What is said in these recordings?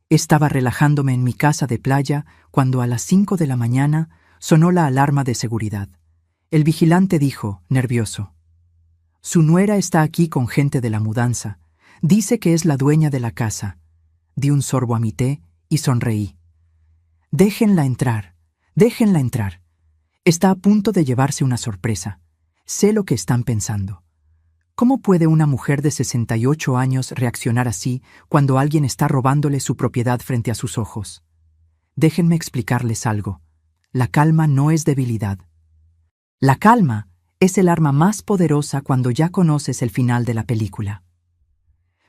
Estaba relajándome en mi casa de playa cuando a las 5 de la mañana sonó la alarma de seguridad. El vigilante dijo, nervioso: «Su nuera está aquí con gente de la mudanza. Dice que es la dueña de la casa». Di un sorbo a mi té y sonreí. «Déjenla entrar, déjenla entrar. Está a punto de llevarse una sorpresa. Sé lo que están pensando. ¿Cómo puede una mujer de 68 años reaccionar así cuando alguien está robándole su propiedad frente a sus ojos? Déjenme explicarles algo. La calma no es debilidad. La calma es el arma más poderosa cuando ya conoces el final de la película.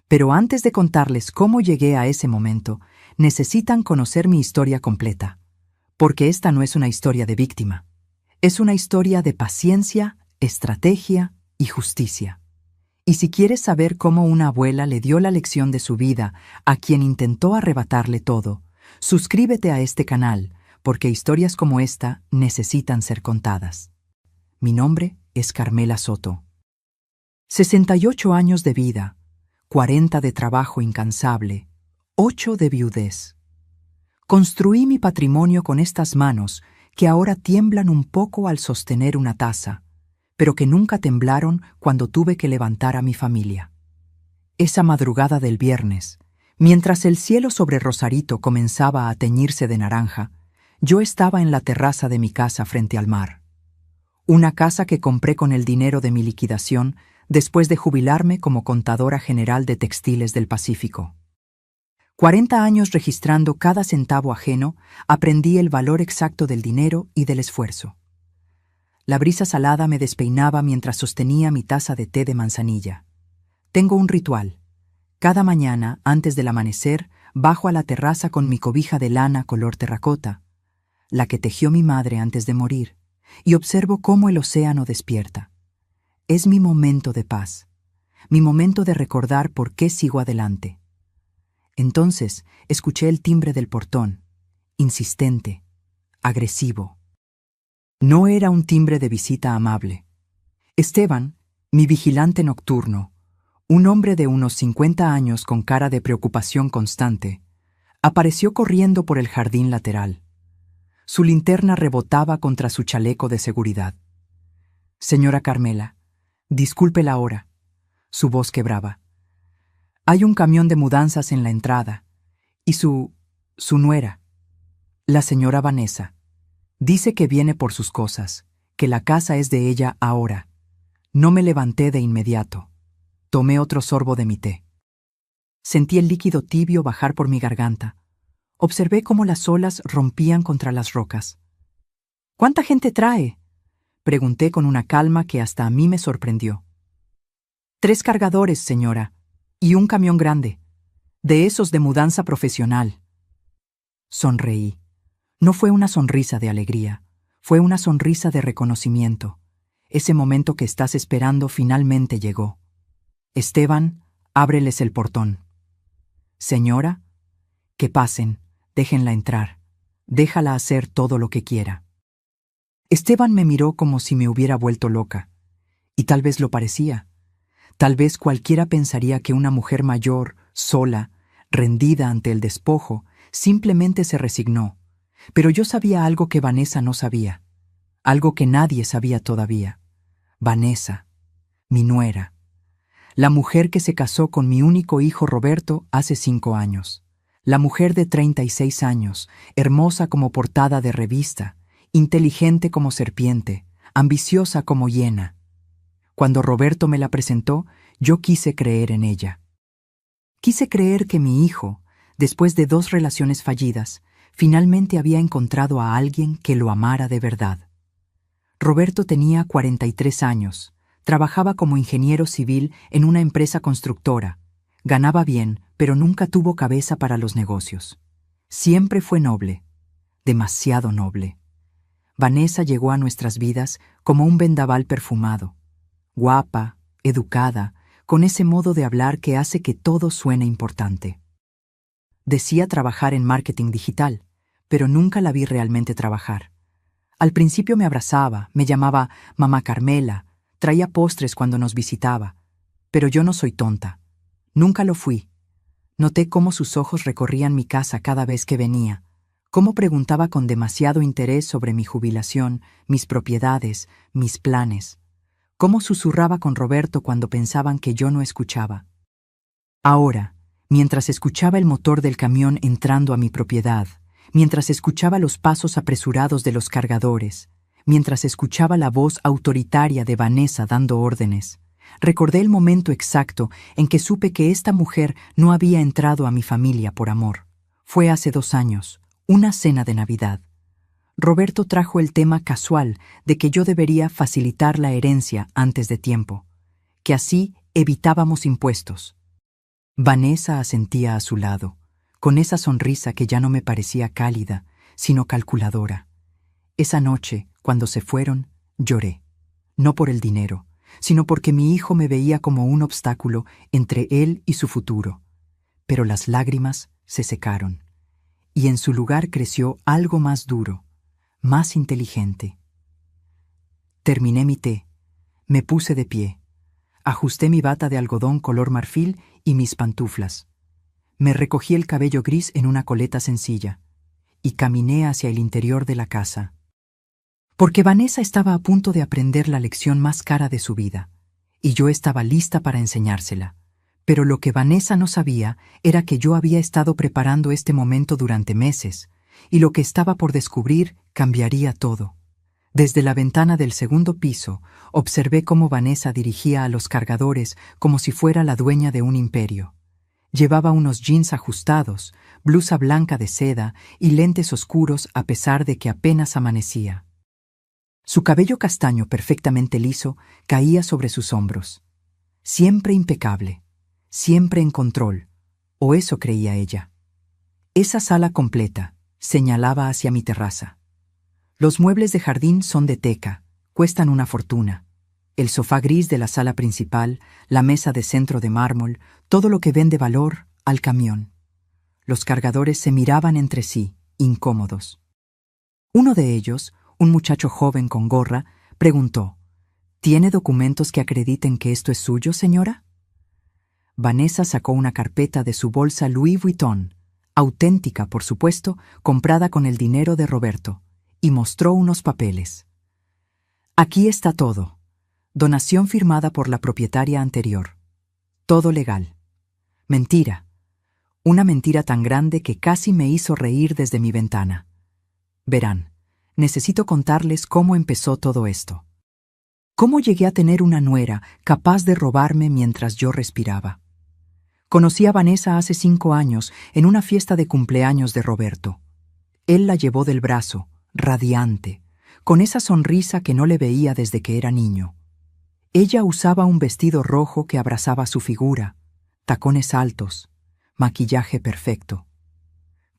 Pero antes de contarles cómo llegué a ese momento, necesitan conocer mi historia completa. Porque esta no es una historia de víctima. Es una historia de paciencia, estrategia y justicia. Y si quieres saber cómo una abuela le dio la lección de su vida a quien intentó arrebatarle todo, suscríbete a este canal, porque historias como esta necesitan ser contadas. Mi nombre es Carmela Soto. 68 años de vida, 40 de trabajo incansable, 8 de viudez. Construí mi patrimonio con estas manos que ahora tiemblan un poco al sostener una taza, pero que nunca temblaron cuando tuve que levantar a mi familia. Esa madrugada del viernes, mientras el cielo sobre Rosarito comenzaba a teñirse de naranja, yo estaba en la terraza de mi casa frente al mar. Una casa que compré con el dinero de mi liquidación después de jubilarme como contadora general de Textiles del Pacífico. 40 años registrando cada centavo ajeno, aprendí el valor exacto del dinero y del esfuerzo. La brisa salada me despeinaba mientras sostenía mi taza de té de manzanilla. Tengo un ritual. Cada mañana, antes del amanecer, bajo a la terraza con mi cobija de lana color terracota, la que tejió mi madre antes de morir, y observo cómo el océano despierta. Es mi momento de paz, mi momento de recordar por qué sigo adelante. Entonces escuché el timbre del portón, insistente, agresivo. No era un timbre de visita amable. Esteban, mi vigilante nocturno, un hombre de unos 50 años con cara de preocupación constante, apareció corriendo por el jardín lateral. Su linterna rebotaba contra su chaleco de seguridad. «Señora Carmela, disculpe la hora». Su voz quebraba. «Hay un camión de mudanzas en la entrada, y su nuera, la señora Vanessa, dice que viene por sus cosas, que la casa es de ella ahora». No me levanté de inmediato. Tomé otro sorbo de mi té. Sentí el líquido tibio bajar por mi garganta. Observé cómo las olas rompían contra las rocas. «¿Cuánta gente trae?», pregunté con una calma que hasta a mí me sorprendió. «3 cargadores, señora, y un camión grande, de esos de mudanza profesional». Sonreí. No fue una sonrisa de alegría, fue una sonrisa de reconocimiento. Ese momento que estás esperando finalmente llegó. «Esteban, ábreles el portón». «Señora, que pasen, déjenla entrar, déjala hacer todo lo que quiera». Esteban me miró como si me hubiera vuelto loca, y tal vez lo parecía. Tal vez cualquiera pensaría que una mujer mayor, sola, rendida ante el despojo, simplemente se resignó. Pero yo sabía algo que Vanessa no sabía, algo que nadie sabía todavía. Vanessa, mi nuera, la mujer que se casó con mi único hijo Roberto hace 5 años. La mujer de 36 años, hermosa como portada de revista, inteligente como serpiente, ambiciosa como hiena. Cuando Roberto me la presentó, yo quise creer en ella. Quise creer que mi hijo, después de 2 relaciones fallidas, finalmente había encontrado a alguien que lo amara de verdad. Roberto tenía 43 años, trabajaba como ingeniero civil en una empresa constructora, ganaba bien, pero nunca tuvo cabeza para los negocios. Siempre fue noble, demasiado noble. Vanessa llegó a nuestras vidas como un vendaval perfumado, guapa, educada, con ese modo de hablar que hace que todo suene importante. Decía trabajar en marketing digital, pero nunca la vi realmente trabajar. Al principio me abrazaba, me llamaba Mamá Carmela, traía postres cuando nos visitaba, pero yo no soy tonta. Nunca lo fui. Noté cómo sus ojos recorrían mi casa cada vez que venía, cómo preguntaba con demasiado interés sobre mi jubilación, mis propiedades, mis planes, cómo susurraba con Roberto cuando pensaban que yo no escuchaba. Ahora, mientras escuchaba el motor del camión entrando a mi propiedad, mientras escuchaba los pasos apresurados de los cargadores, mientras escuchaba la voz autoritaria de Vanessa dando órdenes, recordé el momento exacto en que supe que esta mujer no había entrado a mi familia por amor. Fue hace 2 años, una cena de Navidad. Roberto trajo el tema casual de que yo debería facilitar la herencia antes de tiempo, que así evitábamos impuestos. Vanessa asentía a su lado, con esa sonrisa que ya no me parecía cálida, sino calculadora. Esa noche, cuando se fueron, lloré, no por el dinero, sino porque mi hijo me veía como un obstáculo entre él y su futuro. Pero las lágrimas se secaron, y en su lugar creció algo más duro, más inteligente. Terminé mi té, me puse de pie, ajusté mi bata de algodón color marfil y mis pantuflas. Me recogí el cabello gris en una coleta sencilla y caminé hacia el interior de la casa. Porque Vanessa estaba a punto de aprender la lección más cara de su vida, y yo estaba lista para enseñársela. Pero lo que Vanessa no sabía era que yo había estado preparando este momento durante meses, y lo que estaba por descubrir cambiaría todo. Desde la ventana del segundo piso, observé cómo Vanessa dirigía a los cargadores como si fuera la dueña de un imperio. Llevaba unos jeans ajustados, blusa blanca de seda y lentes oscuros a pesar de que apenas amanecía. Su cabello castaño perfectamente liso caía sobre sus hombros. Siempre impecable, siempre en control, o eso creía ella. Esa sala completa señalaba hacia mi terraza. Los muebles de jardín son de teca, cuestan una fortuna. El sofá gris de la sala principal, la mesa de centro de mármol, todo lo que vende valor al camión. Los cargadores se miraban entre sí, incómodos. Uno de ellos, un muchacho joven con gorra, preguntó: ¿Tiene documentos que acrediten que esto es suyo, señora? Vanessa sacó una carpeta de su bolsa Louis Vuitton, auténtica, por supuesto, comprada con el dinero de Roberto, y mostró unos papeles. Aquí está todo. Donación firmada por la propietaria anterior. Todo legal. Mentira. Una mentira tan grande que casi me hizo reír desde mi ventana. Verán, necesito contarles cómo empezó todo esto. Cómo llegué a tener una nuera capaz de robarme mientras yo respiraba. Conocí a Vanessa hace 5 años en una fiesta de cumpleaños de Roberto. Él la llevó del brazo, radiante, con esa sonrisa que no le veía desde que era niño. Ella usaba un vestido rojo que abrazaba su figura, tacones altos, maquillaje perfecto.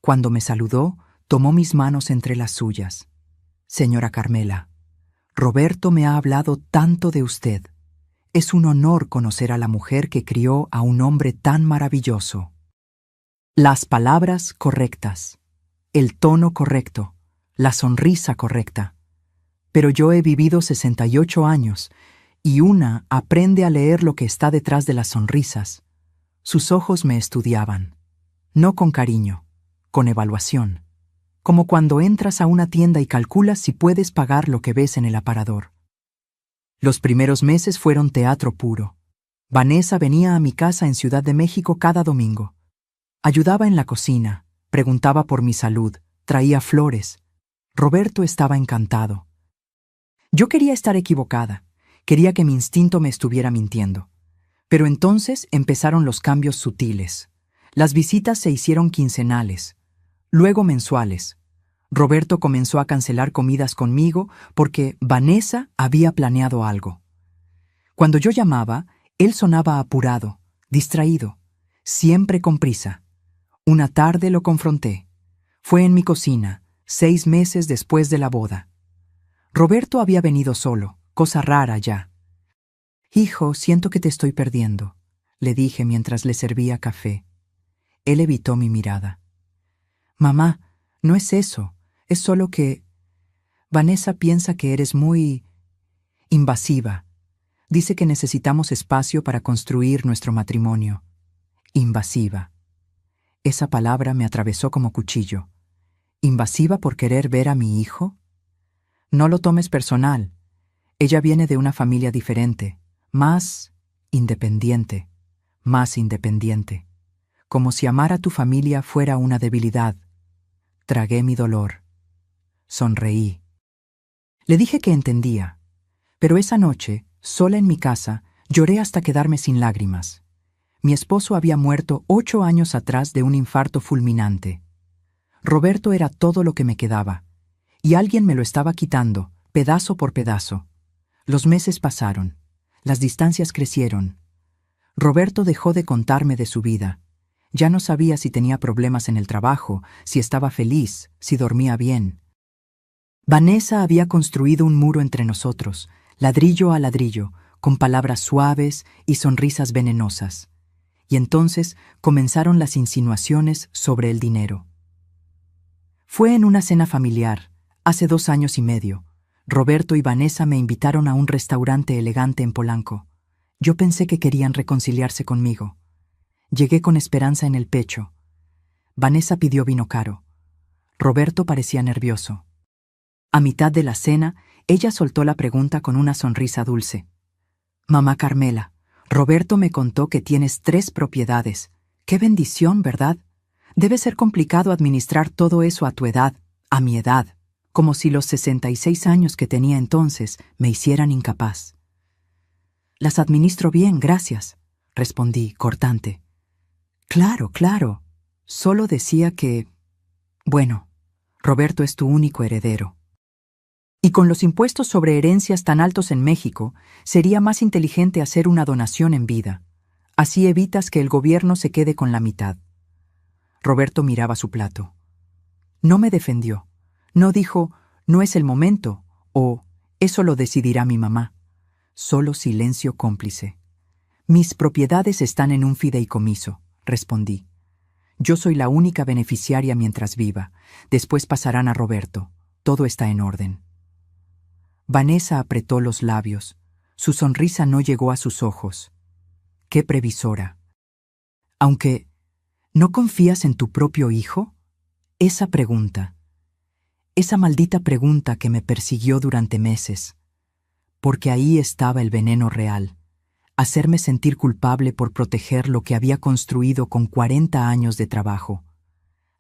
Cuando me saludó, tomó mis manos entre las suyas. Señora Carmela, Roberto me ha hablado tanto de usted. Es un honor conocer a la mujer que crió a un hombre tan maravilloso. Las palabras correctas, el tono correcto, la sonrisa correcta. Pero yo he vivido 68 años y una aprende a leer lo que está detrás de las sonrisas. Sus ojos me estudiaban, no con cariño, con evaluación, como cuando entras a una tienda y calculas si puedes pagar lo que ves en el aparador. Los primeros meses fueron teatro puro. Vanessa venía a mi casa en Ciudad de México cada domingo. Ayudaba en la cocina, preguntaba por mi salud, traía flores. Roberto estaba encantado. Yo quería estar equivocada, quería que mi instinto me estuviera mintiendo. Pero entonces empezaron los cambios sutiles. Las visitas se hicieron quincenales, luego mensuales. Roberto comenzó a cancelar comidas conmigo porque Vanessa había planeado algo. Cuando yo llamaba, él sonaba apurado, distraído, siempre con prisa. Una tarde lo confronté. Fue en mi cocina, 6 meses después de la boda. Roberto había venido solo, cosa rara ya. «Hijo, siento que te estoy perdiendo», le dije mientras le servía café. Él evitó mi mirada. «Mamá, no es eso. Es solo que Vanessa piensa que eres muy invasiva. Dice que necesitamos espacio para construir nuestro matrimonio. Invasiva. Esa palabra me atravesó como cuchillo. ¿Invasiva por querer ver a mi hijo? No lo tomes personal. Ella viene de una familia diferente, más independiente, como si amar a tu familia fuera una debilidad. Tragué mi dolor. Sonreí. Le dije que entendía, pero esa noche, sola en mi casa, lloré hasta quedarme sin lágrimas. Mi esposo había muerto 8 años atrás de un infarto fulminante. Roberto era todo lo que me quedaba, y alguien me lo estaba quitando, pedazo por pedazo. Los meses pasaron, las distancias crecieron. Roberto dejó de contarme de su vida. Ya no sabía si tenía problemas en el trabajo, si estaba feliz, si dormía bien. Vanessa había construido un muro entre nosotros, ladrillo a ladrillo, con palabras suaves y sonrisas venenosas. Y entonces comenzaron las insinuaciones sobre el dinero. Fue en una cena familiar, hace 2 años y medio. Roberto y Vanessa me invitaron a un restaurante elegante en Polanco. Yo pensé que querían reconciliarse conmigo. Llegué con esperanza en el pecho. Vanessa pidió vino caro. Roberto parecía nervioso. A mitad de la cena, ella soltó la pregunta con una sonrisa dulce. «Mamá Carmela, Roberto me contó que tienes 3 propiedades. ¡Qué bendición!, ¿verdad? Debe ser complicado administrar todo eso a tu edad, a mi edad, como si los 66 años que tenía entonces me hicieran incapaz». «Las administro bien, gracias», respondí, cortante. «Claro, claro. Solo decía que... Bueno, Roberto es tu único heredero. Y con los impuestos sobre herencias tan altos en México, sería más inteligente hacer una donación en vida. Así evitas que el gobierno se quede con la mitad». Roberto miraba su plato. No me defendió. No dijo, «No es el momento», o «Eso lo decidirá mi mamá». Solo silencio cómplice. «Mis propiedades están en un fideicomiso», respondí. «Yo soy la única beneficiaria mientras viva. Después pasarán a Roberto. Todo está en orden». Vanessa apretó los labios. Su sonrisa no llegó a sus ojos. ¡Qué previsora! Aunque, ¿no confías en tu propio hijo? Esa pregunta. Esa maldita pregunta que me persiguió durante meses. Porque ahí estaba el veneno real. Hacerme sentir culpable por proteger lo que había construido con 40 años de trabajo.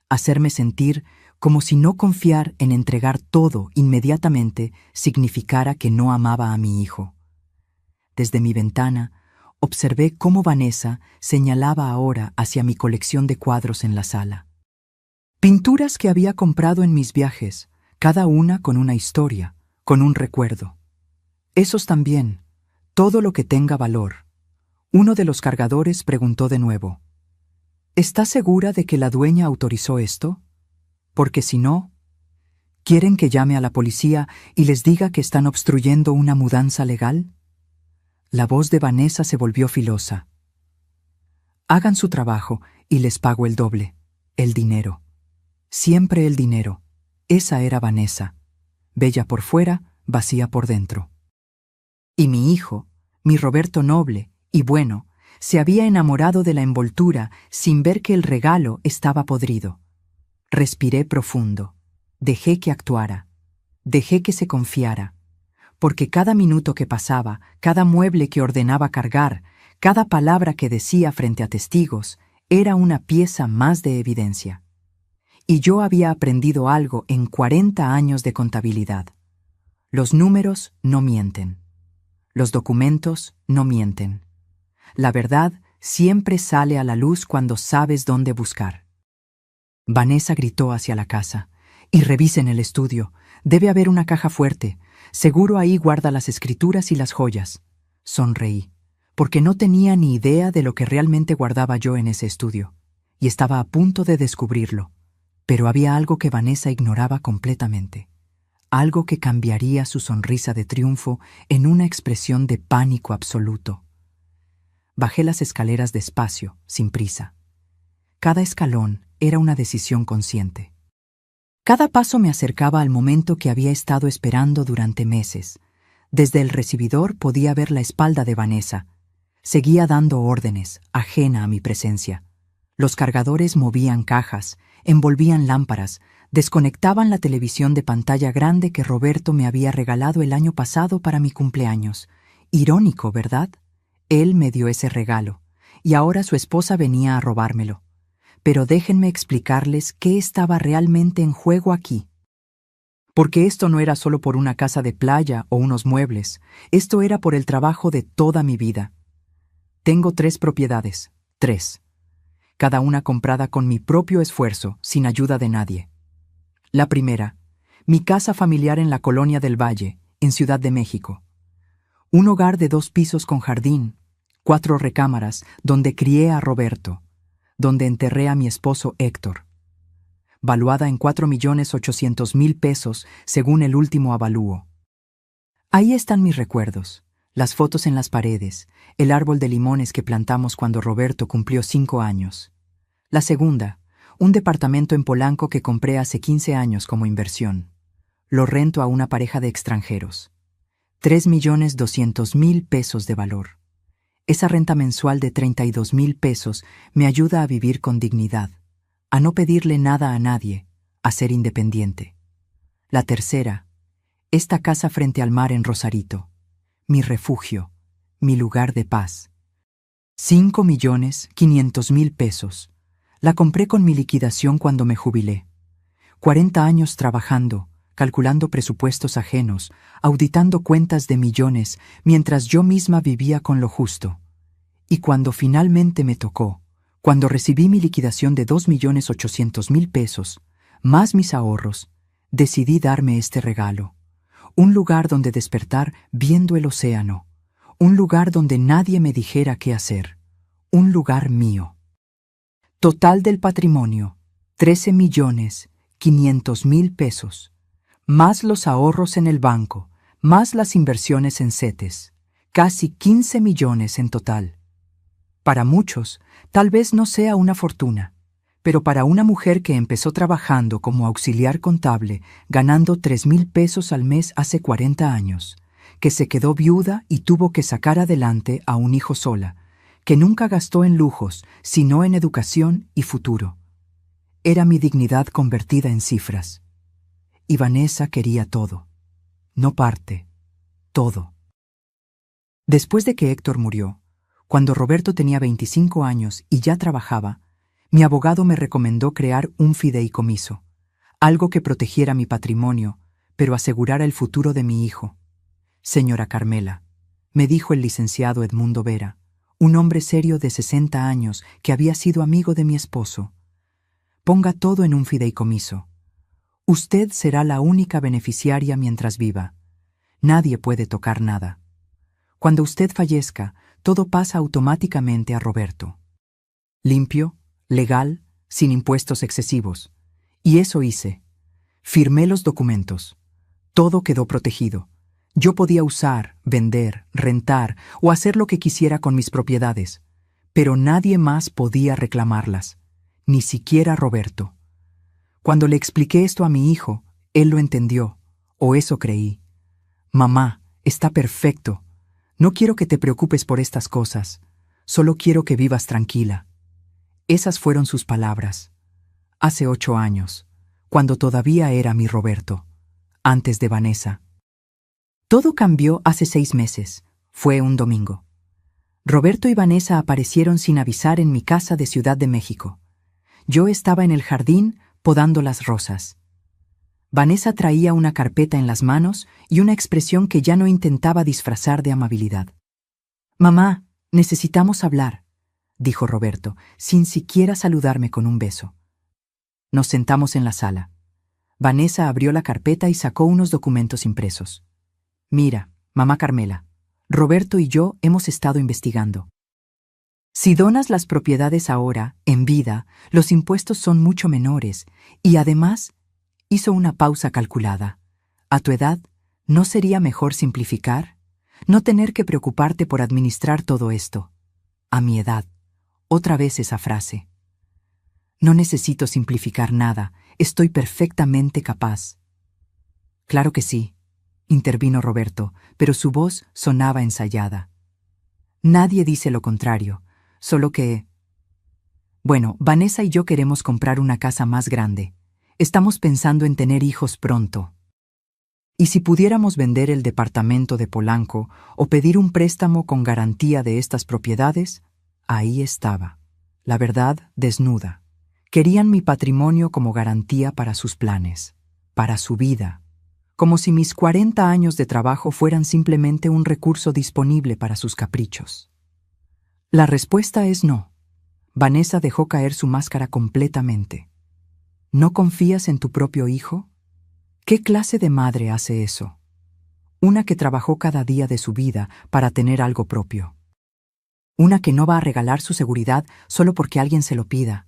Hacerme sentir como si no confiar en entregar todo inmediatamente significara que no amaba a mi hijo. Desde mi ventana, observé cómo Vanessa señalaba ahora hacia mi colección de cuadros en la sala. Pinturas que había comprado en mis viajes, cada una con una historia, con un recuerdo. Esos también, todo lo que tenga valor. Uno de los cargadores preguntó de nuevo, «¿Estás segura de que la dueña autorizó esto? Porque si no, ¿quieren que llame a la policía y les diga que están obstruyendo una mudanza legal?» La voz de Vanessa se volvió filosa. «Hagan su trabajo y les pago el doble. El dinero. Siempre el dinero». Esa era Vanessa. Bella por fuera, vacía por dentro. Y mi hijo, mi Roberto noble y bueno, se había enamorado de la envoltura sin ver que el regalo estaba podrido. Respiré profundo. Dejé que actuara. Dejé que se confiara. Porque cada minuto que pasaba, cada mueble que ordenaba cargar, cada palabra que decía frente a testigos, era una pieza más de evidencia. Y yo había aprendido algo en 40 años de contabilidad. Los números no mienten. Los documentos no mienten. La verdad siempre sale a la luz cuando sabes dónde buscar. Vanessa gritó hacia la casa. «Y revisen el estudio. Debe haber una caja fuerte. Seguro ahí guarda las escrituras y las joyas». Sonreí, porque no tenía ni idea de lo que realmente guardaba yo en ese estudio, y estaba a punto de descubrirlo. Pero había algo que Vanessa ignoraba completamente. Algo que cambiaría su sonrisa de triunfo en una expresión de pánico absoluto. Bajé las escaleras despacio, sin prisa. Cada escalón era una decisión consciente. Cada paso me acercaba al momento que había estado esperando durante meses. Desde el recibidor podía ver la espalda de Vanessa. Seguía dando órdenes, ajena a mi presencia. Los cargadores movían cajas, envolvían lámparas, desconectaban la televisión de pantalla grande que Roberto me había regalado el año pasado para mi cumpleaños. Irónico, ¿verdad? Él me dio ese regalo, y ahora su esposa venía a robármelo. Pero déjenme explicarles qué estaba realmente en juego aquí. Porque esto no era solo por una casa de playa o unos muebles, esto era por el trabajo de toda mi vida. Tengo 3 propiedades, 3. Cada una comprada con mi propio esfuerzo, sin ayuda de nadie. La primera, mi casa familiar en la Colonia del Valle, en Ciudad de México. Un hogar de 2 pisos con jardín, 4 recámaras, donde crié a Roberto, donde enterré a mi esposo Héctor. Valuada en 4.800.000 pesos según el último avalúo. Ahí están mis recuerdos, las fotos en las paredes, el árbol de limones que plantamos cuando Roberto cumplió 5 años. La segunda, un departamento en Polanco que compré hace 15 años como inversión. Lo rento a una pareja de extranjeros. 3.200.000 pesos de valor. Esa renta mensual de 32.000 pesos me ayuda a vivir con dignidad, a no pedirle nada a nadie, a ser independiente. La tercera, esta casa frente al mar en Rosarito, mi refugio, mi lugar de paz. 5.500.000 pesos. La compré con mi liquidación cuando me jubilé. 40 años trabajando, calculando presupuestos ajenos, auditando cuentas de millones, mientras yo misma vivía con lo justo. Y cuando finalmente me tocó, cuando recibí mi liquidación de 2.800.000 pesos, más mis ahorros, decidí darme este regalo. Un lugar donde despertar viendo el océano. Un lugar donde nadie me dijera qué hacer. Un lugar mío. Total del patrimonio, 13.500.000 pesos. Más los ahorros en el banco, más las inversiones en CETES. Casi 15 millones en total. Para muchos, tal vez no sea una fortuna, pero para una mujer que empezó trabajando como auxiliar contable, ganando 3.000 pesos al mes hace 40 años, que se quedó viuda y tuvo que sacar adelante a un hijo sola, que nunca gastó en lujos, sino en educación y futuro. Era mi dignidad convertida en cifras. Y Vanessa quería todo. No parte, todo. Después de que Héctor murió, cuando Roberto tenía 25 años y ya trabajaba, mi abogado me recomendó crear un fideicomiso, algo que protegiera mi patrimonio, pero asegurara el futuro de mi hijo. Señora Carmela, me dijo el licenciado Edmundo Vera, un hombre serio de 60 años que había sido amigo de mi esposo. Ponga todo en un fideicomiso. Usted será la única beneficiaria mientras viva. Nadie puede tocar nada. Cuando usted fallezca, todo pasa automáticamente a Roberto. Limpio, legal, sin impuestos excesivos. Y eso hice. Firmé los documentos. Todo quedó protegido. Yo podía usar, vender, rentar o hacer lo que quisiera con mis propiedades, pero nadie más podía reclamarlas, ni siquiera Roberto. Cuando le expliqué esto a mi hijo, él lo entendió, o eso creí. Mamá, está perfecto. No quiero que te preocupes por estas cosas. Solo quiero que vivas tranquila. Esas fueron sus palabras. Hace 8 años, cuando todavía era mi Roberto, antes de Vanessa. Todo cambió hace 6 meses. Fue un domingo. Roberto y Vanessa aparecieron sin avisar en mi casa de Ciudad de México. Yo estaba en el jardín podando las rosas. Vanessa traía una carpeta en las manos y una expresión que ya no intentaba disfrazar de amabilidad. «Mamá, necesitamos hablar», dijo Roberto, sin siquiera saludarme con un beso. Nos sentamos en la sala. Vanessa abrió la carpeta y sacó unos documentos impresos. «Mira, mamá Carmela, Roberto y yo hemos estado investigando. Si donas las propiedades ahora, en vida, los impuestos son mucho menores y además...» Hizo una pausa calculada. «A tu edad, ¿no sería mejor simplificar? No tener que preocuparte por administrar todo esto. A mi edad». Otra vez esa frase. «No necesito simplificar nada. Estoy perfectamente capaz». «Claro que sí», intervino Roberto, pero su voz sonaba ensayada. «Nadie dice lo contrario, solo que...» Bueno, Vanessa y yo queremos comprar una casa más grande. Estamos pensando en tener hijos pronto. Y si pudiéramos vender el departamento de Polanco o pedir un préstamo con garantía de estas propiedades, ahí estaba, la verdad desnuda. Querían mi patrimonio como garantía para sus planes, para su vida, como si mis 40 años de trabajo fueran simplemente un recurso disponible para sus caprichos. La respuesta es no. Vanessa dejó caer su máscara completamente. ¿No confías en tu propio hijo? ¿Qué clase de madre hace eso? Una que trabajó cada día de su vida para tener algo propio. Una que no va a regalar su seguridad solo porque alguien se lo pida.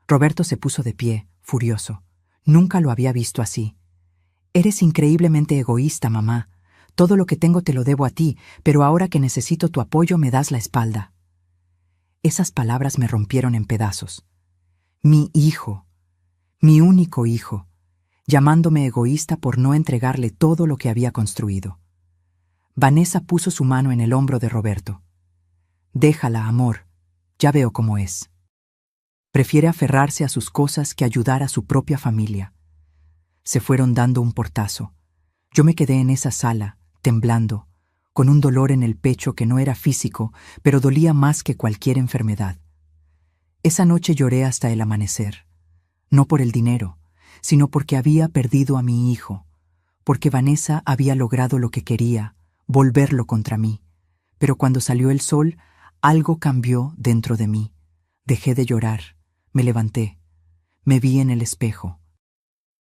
Roberto se puso de pie, furioso. Nunca lo había visto así. Eres increíblemente egoísta, mamá. Todo lo que tengo te lo debo a ti, pero ahora que necesito tu apoyo me das la espalda. Esas palabras me rompieron en pedazos. Mi hijo, mi único hijo, llamándome egoísta por no entregarle todo lo que había construido. Vanessa puso su mano en el hombro de Roberto. Déjala, amor. Ya veo cómo es. Prefiere aferrarse a sus cosas que ayudar a su propia familia. Se fueron dando un portazo. Yo me quedé en esa sala, temblando, con un dolor en el pecho que no era físico, pero dolía más que cualquier enfermedad. Esa noche lloré hasta el amanecer, no por el dinero, sino porque había perdido a mi hijo, porque Vanessa había logrado lo que quería, volverlo contra mí. Pero cuando salió el sol, algo cambió dentro de mí. Dejé de llorar, me levanté, me vi en el espejo.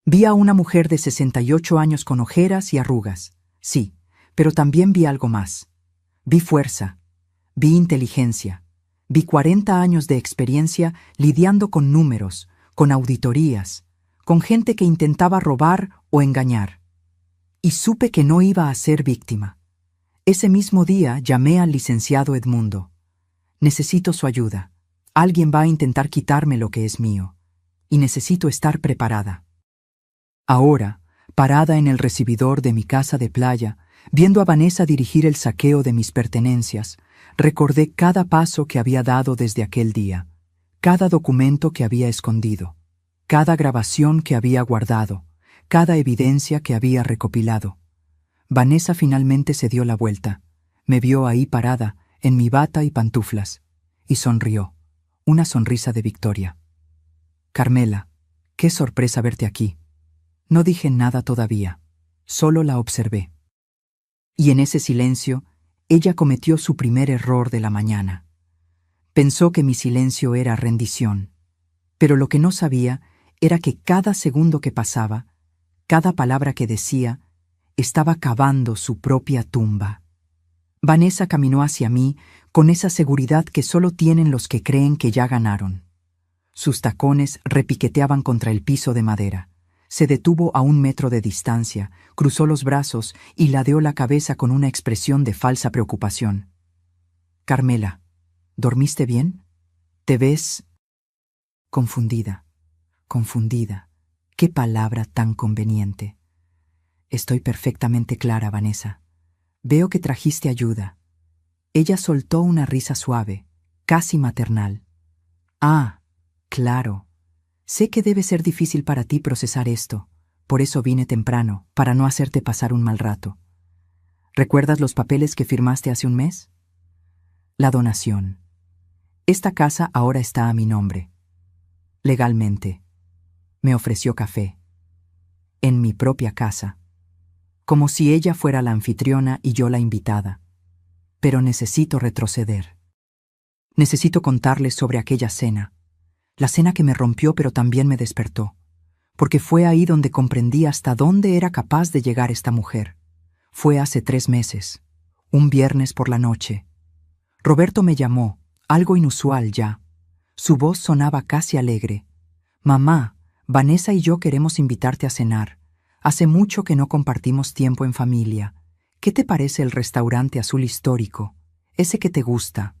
Vi a una mujer de 68 años con ojeras y arrugas, sí, pero también vi algo más. Vi fuerza, vi inteligencia, vi 40 años de experiencia lidiando con números, con auditorías, con gente que intentaba robar o engañar. Y supe que no iba a ser víctima. Ese mismo día llamé al licenciado Edmundo. Necesito su ayuda. Alguien va a intentar quitarme lo que es mío. Y necesito estar preparada. Ahora, parada en el recibidor de mi casa de playa, viendo a Vanessa dirigir el saqueo de mis pertenencias, recordé cada paso que había dado desde aquel día, cada documento que había escondido, cada grabación que había guardado, cada evidencia que había recopilado. Vanessa finalmente se dio la vuelta, me vio ahí parada, en mi bata y pantuflas, y sonrió, una sonrisa de victoria. Carmela, qué sorpresa verte aquí. No dije nada todavía, solo la observé. Y en ese silencio, ella cometió su primer error de la mañana. Pensó que mi silencio era rendición, pero lo que no sabía era que cada segundo que pasaba, cada palabra que decía, estaba cavando su propia tumba. Vanessa caminó hacia mí con esa seguridad que solo tienen los que creen que ya ganaron. Sus tacones repiqueteaban contra el piso de madera. Se detuvo a 1 metro de distancia, cruzó los brazos y ladeó la cabeza con una expresión de falsa preocupación. Carmela, ¿dormiste bien? ¿Te ves? Confundida, confundida. Qué palabra tan conveniente. Estoy perfectamente clara, Vanessa. Veo que trajiste ayuda. Ella soltó una risa suave, casi maternal. Ah, claro. Sé que debe ser difícil para ti procesar esto. Por eso vine temprano, para no hacerte pasar un mal rato. ¿Recuerdas los papeles que firmaste hace un mes? La donación. Esta casa ahora está a mi nombre. Legalmente. Me ofreció café. En mi propia casa. Como si ella fuera la anfitriona y yo la invitada. Pero necesito retroceder. Necesito contarles sobre aquella cena. La cena que me rompió pero también me despertó. Porque fue ahí donde comprendí hasta dónde era capaz de llegar esta mujer. Fue hace 3 meses. Un viernes por la noche. Roberto me llamó, algo inusual ya. Su voz sonaba casi alegre. Mamá, Vanessa y yo queremos invitarte a cenar. Hace mucho que no compartimos tiempo en familia. ¿Qué te parece el restaurante azul histórico? Ese que te gusta.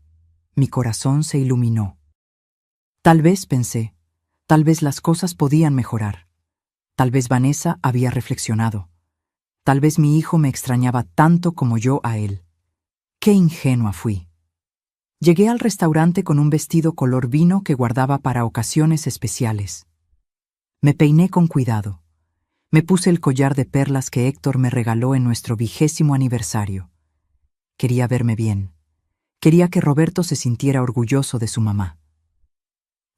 Mi corazón se iluminó. Tal vez, pensé, tal vez las cosas podían mejorar. Tal vez Vanessa había reflexionado. Tal vez mi hijo me extrañaba tanto como yo a él. Qué ingenua fui. Llegué al restaurante con un vestido color vino que guardaba para ocasiones especiales. Me peiné con cuidado. Me puse el collar de perlas que Héctor me regaló en nuestro 20º aniversario. Quería verme bien. Quería que Roberto se sintiera orgulloso de su mamá.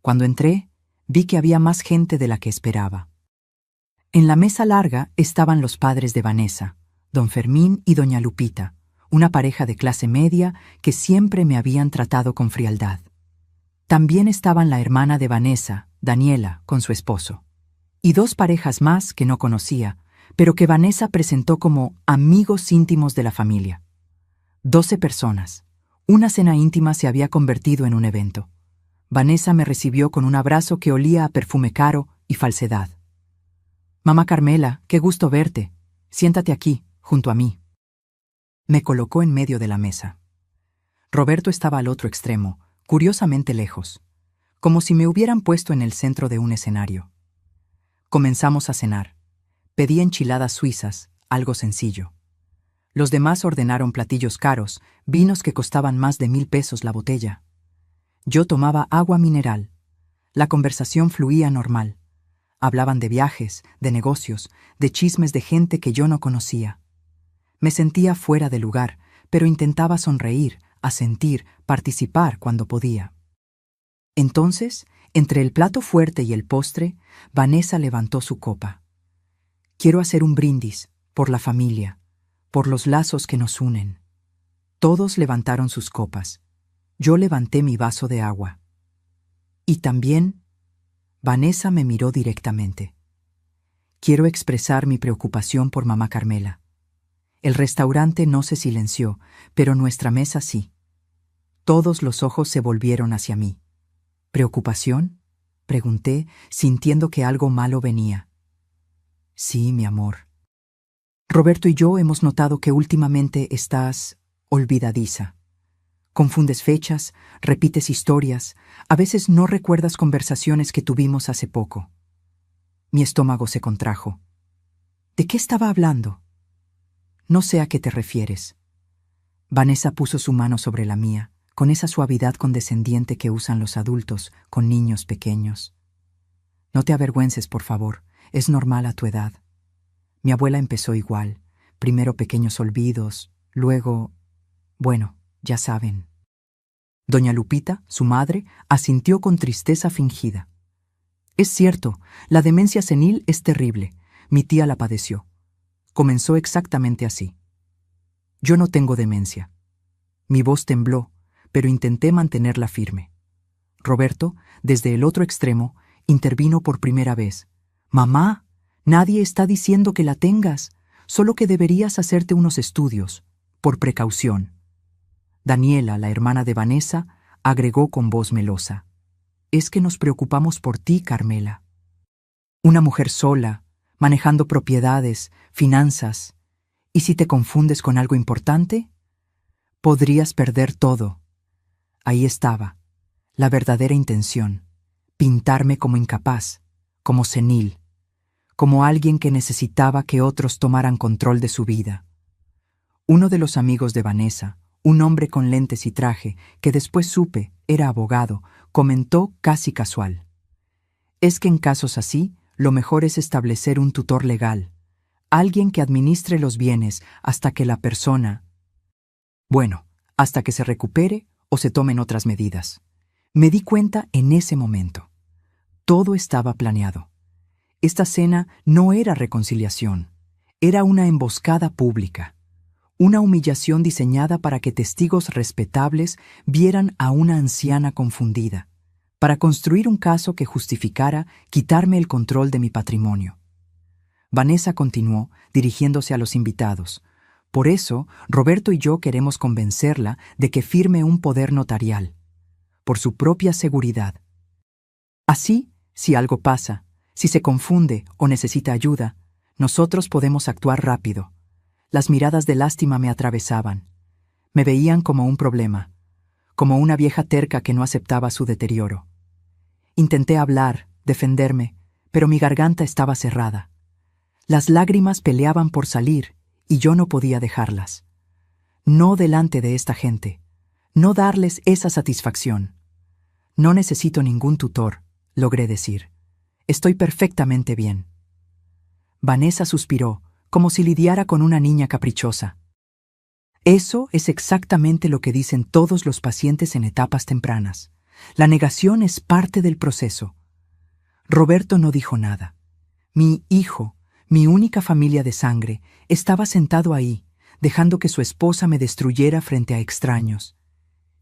Cuando entré, vi que había más gente de la que esperaba. En la mesa larga estaban los padres de Vanessa, don Fermín y doña Lupita, una pareja de clase media que siempre me habían tratado con frialdad. También estaban la hermana de Vanessa, Daniela, con su esposo, y dos parejas más que no conocía, pero que Vanessa presentó como amigos íntimos de la familia. 12 personas. Una cena íntima se había convertido en un evento. Vanessa me recibió con un abrazo que olía a perfume caro y falsedad. «Mamá Carmela, qué gusto verte. Siéntate aquí, junto a mí». Me colocó en medio de la mesa. Roberto estaba al otro extremo, curiosamente lejos, como si me hubieran puesto en el centro de un escenario. Comenzamos a cenar. Pedí enchiladas suizas, algo sencillo. Los demás ordenaron platillos caros, vinos que costaban más de 1,000 pesos la botella. Yo tomaba agua mineral. La conversación fluía normal. Hablaban de viajes, de negocios, de chismes de gente que yo no conocía. Me sentía fuera de lugar, pero intentaba sonreír, asentir, participar cuando podía. Entonces, entre el plato fuerte y el postre, Vanessa levantó su copa. «Quiero hacer un brindis, por la familia, por los lazos que nos unen». Todos levantaron sus copas. Yo levanté mi vaso de agua. Y también, Vanessa me miró directamente. «Quiero expresar mi preocupación por mamá Carmela». El restaurante no se silenció, pero nuestra mesa sí. Todos los ojos se volvieron hacia mí. «¿Preocupación?», pregunté, sintiendo que algo malo venía. «Sí, mi amor. Roberto y yo hemos notado que últimamente estás olvidadiza. Confundes fechas, repites historias, a veces no recuerdas conversaciones que tuvimos hace poco». Mi estómago se contrajo. ¿De qué estaba hablando? «No sé a qué te refieres». Vanessa puso su mano sobre la mía, con esa suavidad condescendiente que usan los adultos con niños pequeños. «No te avergüences, por favor, es normal a tu edad». Mi abuela empezó igual, primero pequeños olvidos, luego... bueno, ya saben. Doña Lupita, su madre, asintió con tristeza fingida. «Es cierto, la demencia senil es terrible. Mi tía la padeció». Comenzó exactamente así. «Yo no tengo demencia». Mi voz tembló, pero intenté mantenerla firme. Roberto, desde el otro extremo, intervino por primera vez. «Mamá, nadie está diciendo que la tengas, solo que deberías hacerte unos estudios, por precaución». Daniela, la hermana de Vanessa, agregó con voz melosa. «Es que nos preocupamos por ti, Carmela. Una mujer sola, manejando propiedades, finanzas. ¿Y si te confundes con algo importante? Podrías perder todo». Ahí estaba, la verdadera intención, pintarme como incapaz, como senil, como alguien que necesitaba que otros tomaran control de su vida. Uno de los amigos de Vanessa, un hombre con lentes y traje, que después supe era abogado, comentó casi casual: «Es que en casos así, lo mejor es establecer un tutor legal, alguien que administre los bienes hasta que la persona... bueno, hasta que se recupere o se tomen otras medidas». Me di cuenta en ese momento. Todo estaba planeado. Esta cena no era reconciliación, era una emboscada pública, una humillación diseñada para que testigos respetables vieran a una anciana confundida, para construir un caso que justificara quitarme el control de mi patrimonio. Vanessa continuó, dirigiéndose a los invitados. «Por eso, Roberto y yo queremos convencerla de que firme un poder notarial, por su propia seguridad. Así, si algo pasa, si se confunde o necesita ayuda, nosotros podemos actuar rápido». Las miradas de lástima me atravesaban. Me veían como un problema, como una vieja terca que no aceptaba su deterioro. Intenté hablar, defenderme, pero mi garganta estaba cerrada. Las lágrimas peleaban por salir y yo no podía dejarlas. No delante de esta gente, No darles esa satisfacción. No necesito ningún tutor, logré decir. Estoy perfectamente bien. Vanessa suspiró, como si lidiara con una niña caprichosa. Eso es exactamente lo que dicen todos los pacientes en etapas tempranas. La negación es parte del proceso. Roberto no dijo nada. Mi hijo, mi única familia de sangre, estaba sentado ahí, dejando que su esposa me destruyera frente a extraños.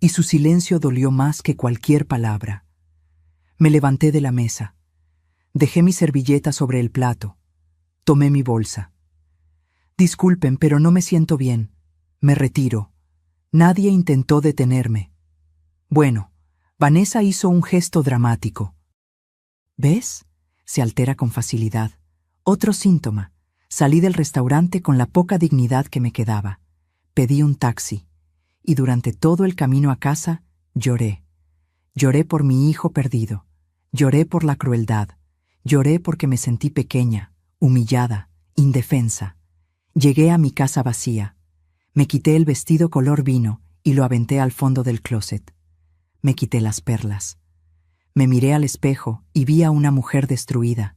Y su silencio dolió más que cualquier palabra. Me levanté de la mesa. Dejé mi servilleta sobre el plato. Tomé mi bolsa. Disculpen, pero no me siento bien. Me retiro. Nadie intentó detenerme. Bueno, Vanessa hizo un gesto dramático. ¿Ves? Se altera con facilidad. Otro síntoma. Salí del restaurante con la poca dignidad que me quedaba. Pedí un taxi. Y durante todo el camino a casa, lloré. Lloré por mi hijo perdido. Lloré por la crueldad. Lloré porque me sentí pequeña, humillada, indefensa. Llegué a mi casa vacía. Me quité el vestido color vino y lo aventé al fondo del closet. Me quité las perlas. Me miré al espejo y vi a una mujer destruida.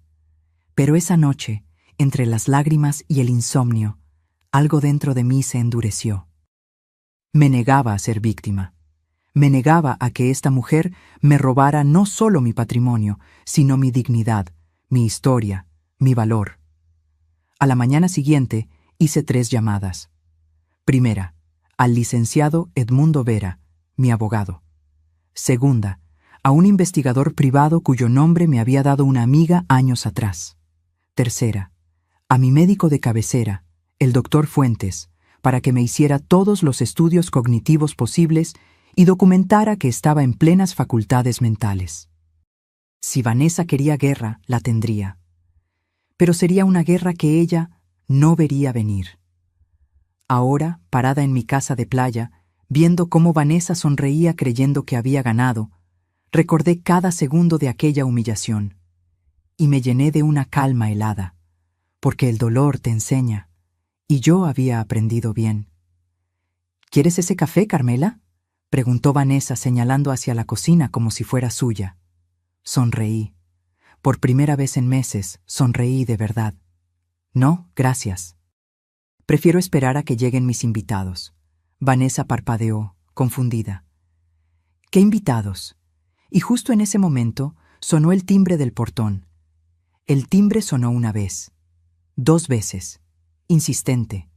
Pero esa noche, entre las lágrimas y el insomnio, algo dentro de mí se endureció. Me negaba a ser víctima. Me negaba a que esta mujer me robara no solo mi patrimonio, sino mi dignidad, mi historia, mi valor. A la mañana siguiente hice 3 llamadas. Primera, al licenciado Edmundo Vera, mi abogado. Segunda, a un investigador privado cuyo nombre me había dado una amiga años atrás. Tercera, a mi médico de cabecera, el doctor Fuentes, para que me hiciera todos los estudios cognitivos posibles y documentara que estaba en plenas facultades mentales. Si Vanessa quería guerra, la tendría. Pero sería una guerra que ella no vería venir. Ahora, parada en mi casa de playa, viendo cómo Vanessa sonreía creyendo que había ganado, recordé cada segundo de aquella humillación, y me llené de una calma helada, porque el dolor te enseña, y yo había aprendido bien. ¿Quieres ese café, Carmela?, preguntó Vanessa señalando hacia la cocina como si fuera suya. Sonreí. Por primera vez en meses, sonreí de verdad. No, gracias. Prefiero esperar a que lleguen mis invitados. Vanessa parpadeó, confundida. ¿Qué invitados? Y justo en ese momento sonó el timbre del portón. El timbre sonó una vez, 2 veces, insistente.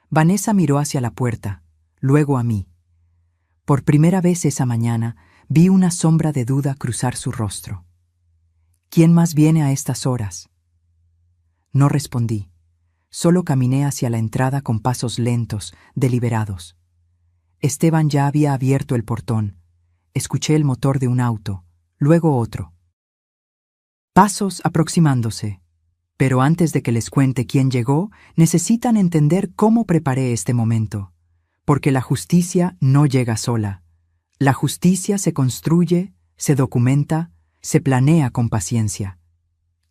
Vanessa miró hacia la puerta, luego a mí. Por primera vez esa mañana vi una sombra de duda cruzar su rostro. ¿Quién más viene a estas horas? No respondí. Solo caminé hacia la entrada con pasos lentos, deliberados. Esteban ya había abierto el portón. Escuché el motor de un auto, luego otro. Pasos aproximándose. Pero antes de que les cuente quién llegó, necesitan entender cómo preparé este momento. Porque la justicia no llega sola. La justicia se construye, se documenta, se planea con paciencia.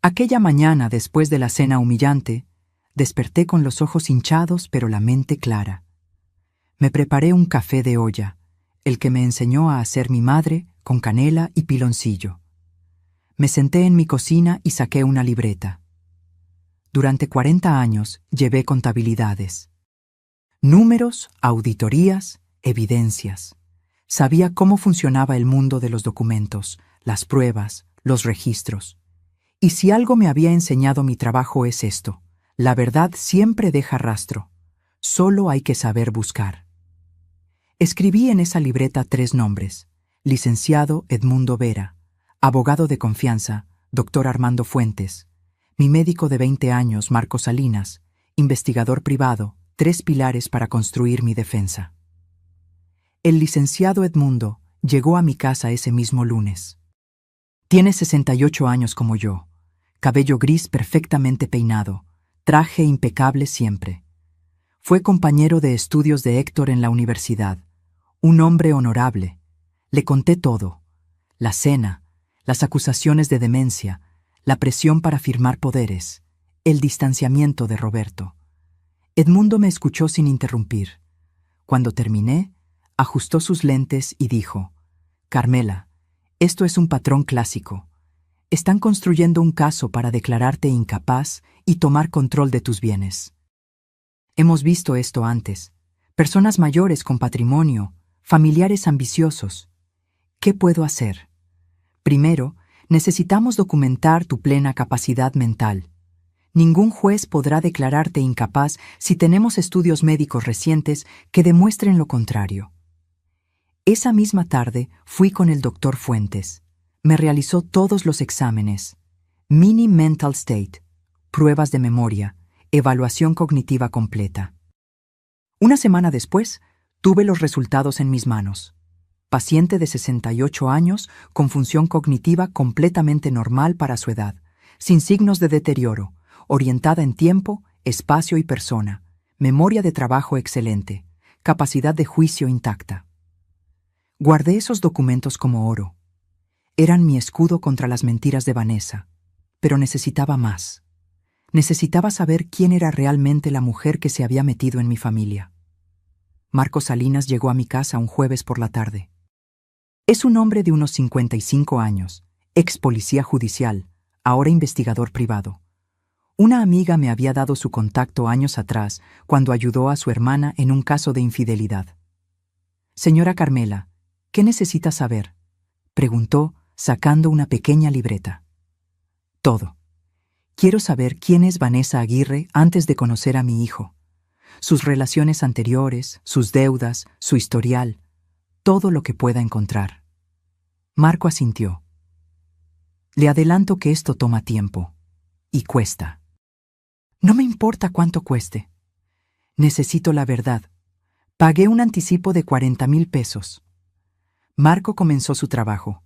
Aquella mañana, después de la cena humillante, desperté con los ojos hinchados pero la mente clara. Me preparé un café de olla, el que me enseñó a hacer mi madre con canela y piloncillo. Me senté en mi cocina y saqué una libreta. Durante 40 años llevé contabilidades. Números, auditorías, evidencias. Sabía cómo funcionaba el mundo de los documentos, las pruebas, los registros. Y si algo me había enseñado mi trabajo es esto: la verdad siempre deja rastro. Solo hay que saber buscar. Escribí en esa libreta 3 nombres: licenciado Edmundo Vera, abogado de confianza, doctor Armando Fuentes, mi médico de 20 años, Marco Salinas, investigador privado, 3 pilares para construir mi defensa. El licenciado Edmundo llegó a mi casa ese mismo lunes. Tiene 68 años como yo, cabello gris perfectamente peinado, traje impecable siempre. Fue compañero de estudios de Héctor en la universidad, un hombre honorable. Le conté todo: la cena, las acusaciones de demencia, la presión para firmar poderes, el distanciamiento de Roberto. Edmundo me escuchó sin interrumpir. Cuando terminé, Ajustó sus lentes y dijo: «Carmela, esto es un patrón clásico. Están construyendo un caso para declararte incapaz y tomar control de tus bienes. Hemos visto esto antes. Personas mayores con patrimonio, familiares ambiciosos. ¿Qué puedo hacer? Primero, necesitamos documentar tu plena capacidad mental. Ningún juez podrá declararte incapaz si tenemos estudios médicos recientes que demuestren lo contrario». Esa misma tarde fui con el doctor Fuentes. Me realizó todos los exámenes: Mini Mental State, pruebas de memoria, evaluación cognitiva completa. Una semana después, tuve los resultados en mis manos. Paciente de 68 años con función cognitiva completamente normal para su edad, sin signos de deterioro, orientada en tiempo, espacio y persona, memoria de trabajo excelente, capacidad de juicio intacta. Guardé esos documentos como oro. Eran mi escudo contra las mentiras de Vanessa, pero necesitaba más. Necesitaba saber quién era realmente la mujer que se había metido en mi familia. Marco Salinas llegó a mi casa un jueves por la tarde. Es un hombre de unos 55 años, ex policía judicial, ahora investigador privado. Una amiga me había dado su contacto años atrás cuando ayudó a su hermana en un caso de infidelidad. «Señora Carmela, ¿qué necesita saber?», preguntó, sacando una pequeña libreta. «Todo. Quiero saber quién es Vanessa Aguirre antes de conocer a mi hijo. Sus relaciones anteriores, sus deudas, su historial, todo lo que pueda encontrar». Marco asintió. «Le adelanto que esto toma tiempo. Y cuesta». «No me importa cuánto cueste. Necesito la verdad. Pagué un anticipo de 40,000 pesos». Marco comenzó su trabajo.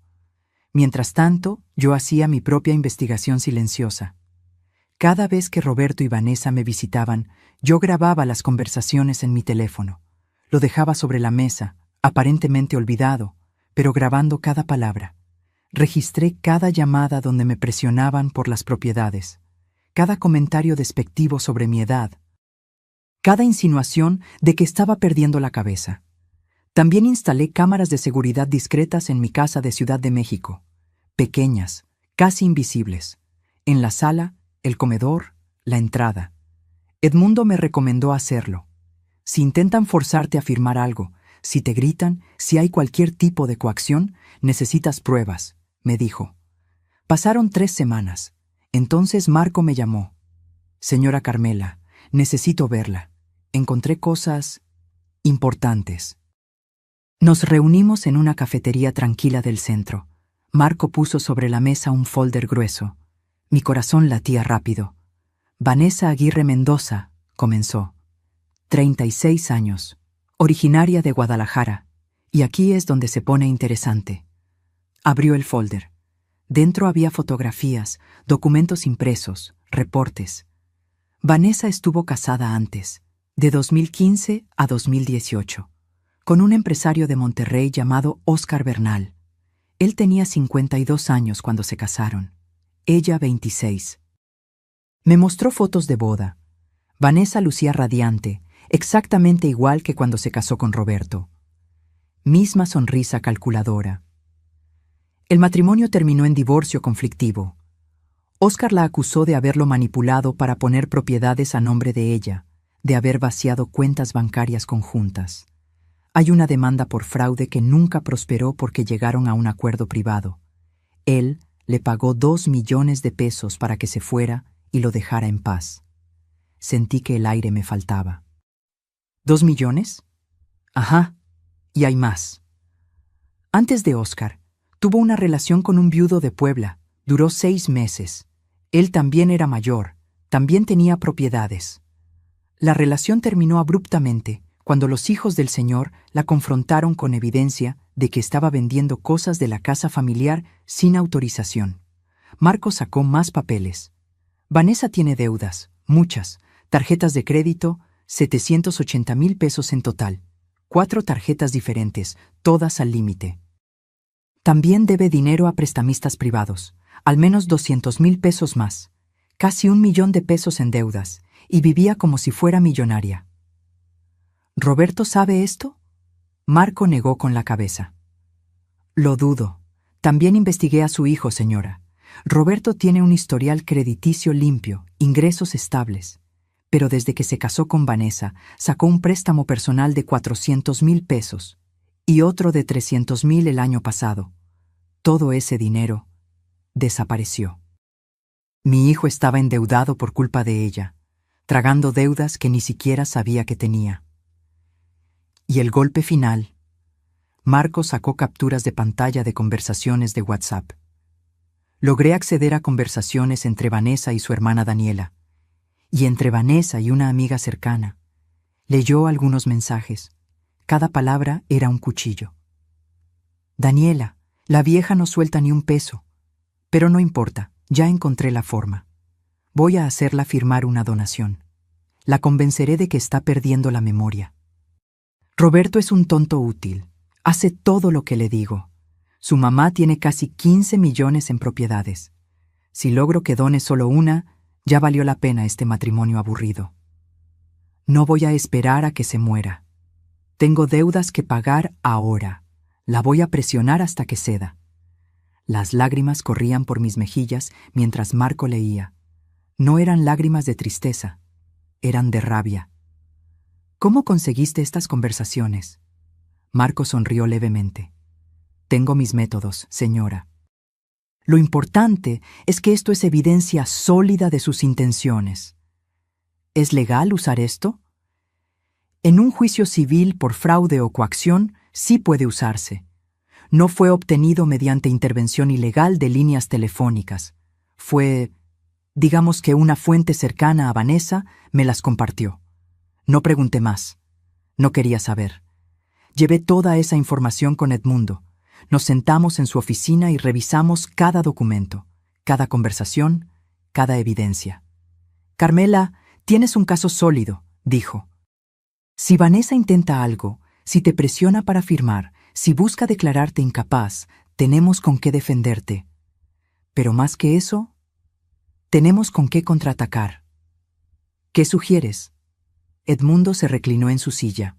Mientras tanto, yo hacía mi propia investigación silenciosa. Cada vez que Roberto y Vanessa me visitaban, yo grababa las conversaciones en mi teléfono. Lo dejaba sobre la mesa, aparentemente olvidado, pero grabando cada palabra. Registré cada llamada donde me presionaban por las propiedades, cada comentario despectivo sobre mi edad, cada insinuación de que estaba perdiendo la cabeza. También instalé cámaras de seguridad discretas en mi casa de Ciudad de México, pequeñas, casi invisibles, en la sala, el comedor, la entrada. Edmundo me recomendó hacerlo. Si intentan forzarte a firmar algo, si te gritan, si hay cualquier tipo de coacción, necesitas pruebas, me dijo. Pasaron 3 semanas. Entonces Marco me llamó. «Señora Carmela, necesito verla. Encontré cosas importantes». Nos reunimos en una cafetería tranquila del centro. Marco puso sobre la mesa un folder grueso. Mi corazón latía rápido. «Vanessa Aguirre Mendoza», comenzó. 36 años, originaria de Guadalajara. Y aquí es donde se pone interesante. Abrió el folder. Dentro había fotografías, documentos impresos, reportes. Vanessa estuvo casada antes, de 2015 a 2018. Con un empresario de Monterrey llamado Óscar Bernal. Él tenía 52 años cuando se casaron, ella 26. Me mostró fotos de boda. Vanessa lucía radiante, exactamente igual que cuando se casó con Roberto. Misma sonrisa calculadora. El matrimonio terminó en divorcio conflictivo. Óscar la acusó de haberlo manipulado para poner propiedades a nombre de ella, de haber vaciado cuentas bancarias conjuntas. Hay una demanda por fraude que nunca prosperó porque llegaron a un acuerdo privado. Él le pagó 2 millones de pesos para que se fuera y lo dejara en paz. Sentí que el aire me faltaba. ¿2 millones? Ajá, y hay más. Antes de Óscar, tuvo una relación con un viudo de Puebla. Duró 6 meses. Él también era mayor, también tenía propiedades. La relación terminó abruptamente cuando los hijos del señor la confrontaron con evidencia de que estaba vendiendo cosas de la casa familiar sin autorización. Marco sacó más papeles. Vanessa tiene deudas, muchas, tarjetas de crédito, 780,000 pesos en total, 4 tarjetas diferentes, todas al límite. También debe dinero a prestamistas privados, al menos 200,000 pesos más, casi 1 millón de pesos en deudas, y vivía como si fuera millonaria. ¿Roberto sabe esto? Marco negó con la cabeza. Lo dudo. También investigué a su hijo, señora. Roberto tiene un historial crediticio limpio, ingresos estables. Pero desde que se casó con Vanessa, sacó un préstamo personal de 400,000 pesos y otro de 300,000 el año pasado. Todo ese dinero desapareció. Mi hijo estaba endeudado por culpa de ella, tragando deudas que ni siquiera sabía que tenía. Y el golpe final. Marco sacó capturas de pantalla de conversaciones de WhatsApp. Logré acceder a conversaciones entre Vanessa y su hermana Daniela, y entre Vanessa y una amiga cercana. Leyó algunos mensajes. Cada palabra era un cuchillo. Daniela, la vieja no suelta ni un peso. Pero no importa, ya encontré la forma. Voy a hacerla firmar una donación. La convenceré de que está perdiendo la memoria. Roberto es un tonto útil. Hace todo lo que le digo. Su mamá tiene casi 15 millones en propiedades. Si logro que done solo una, ya valió la pena este matrimonio aburrido. No voy a esperar a que se muera. Tengo deudas que pagar ahora. La voy a presionar hasta que ceda. Las lágrimas corrían por mis mejillas mientras Marco leía. No eran lágrimas de tristeza, eran de rabia. ¿Cómo conseguiste estas conversaciones? Marco sonrió levemente. Tengo mis métodos, señora. Lo importante es que esto es evidencia sólida de sus intenciones. ¿Es legal usar esto? En un juicio civil por fraude o coacción, sí puede usarse. No fue obtenido mediante intervención ilegal de líneas telefónicas. Fue, digamos que una fuente cercana a Vanessa me las compartió. No pregunté más. No quería saber. Llevé toda esa información con Edmundo. Nos sentamos en su oficina y revisamos cada documento, cada conversación, cada evidencia. Carmela, tienes un caso sólido, dijo. Si Vanessa intenta algo, si te presiona para firmar, si busca declararte incapaz, tenemos con qué defenderte. Pero más que eso, tenemos con qué contraatacar. ¿Qué sugieres? Edmundo se reclinó en su silla.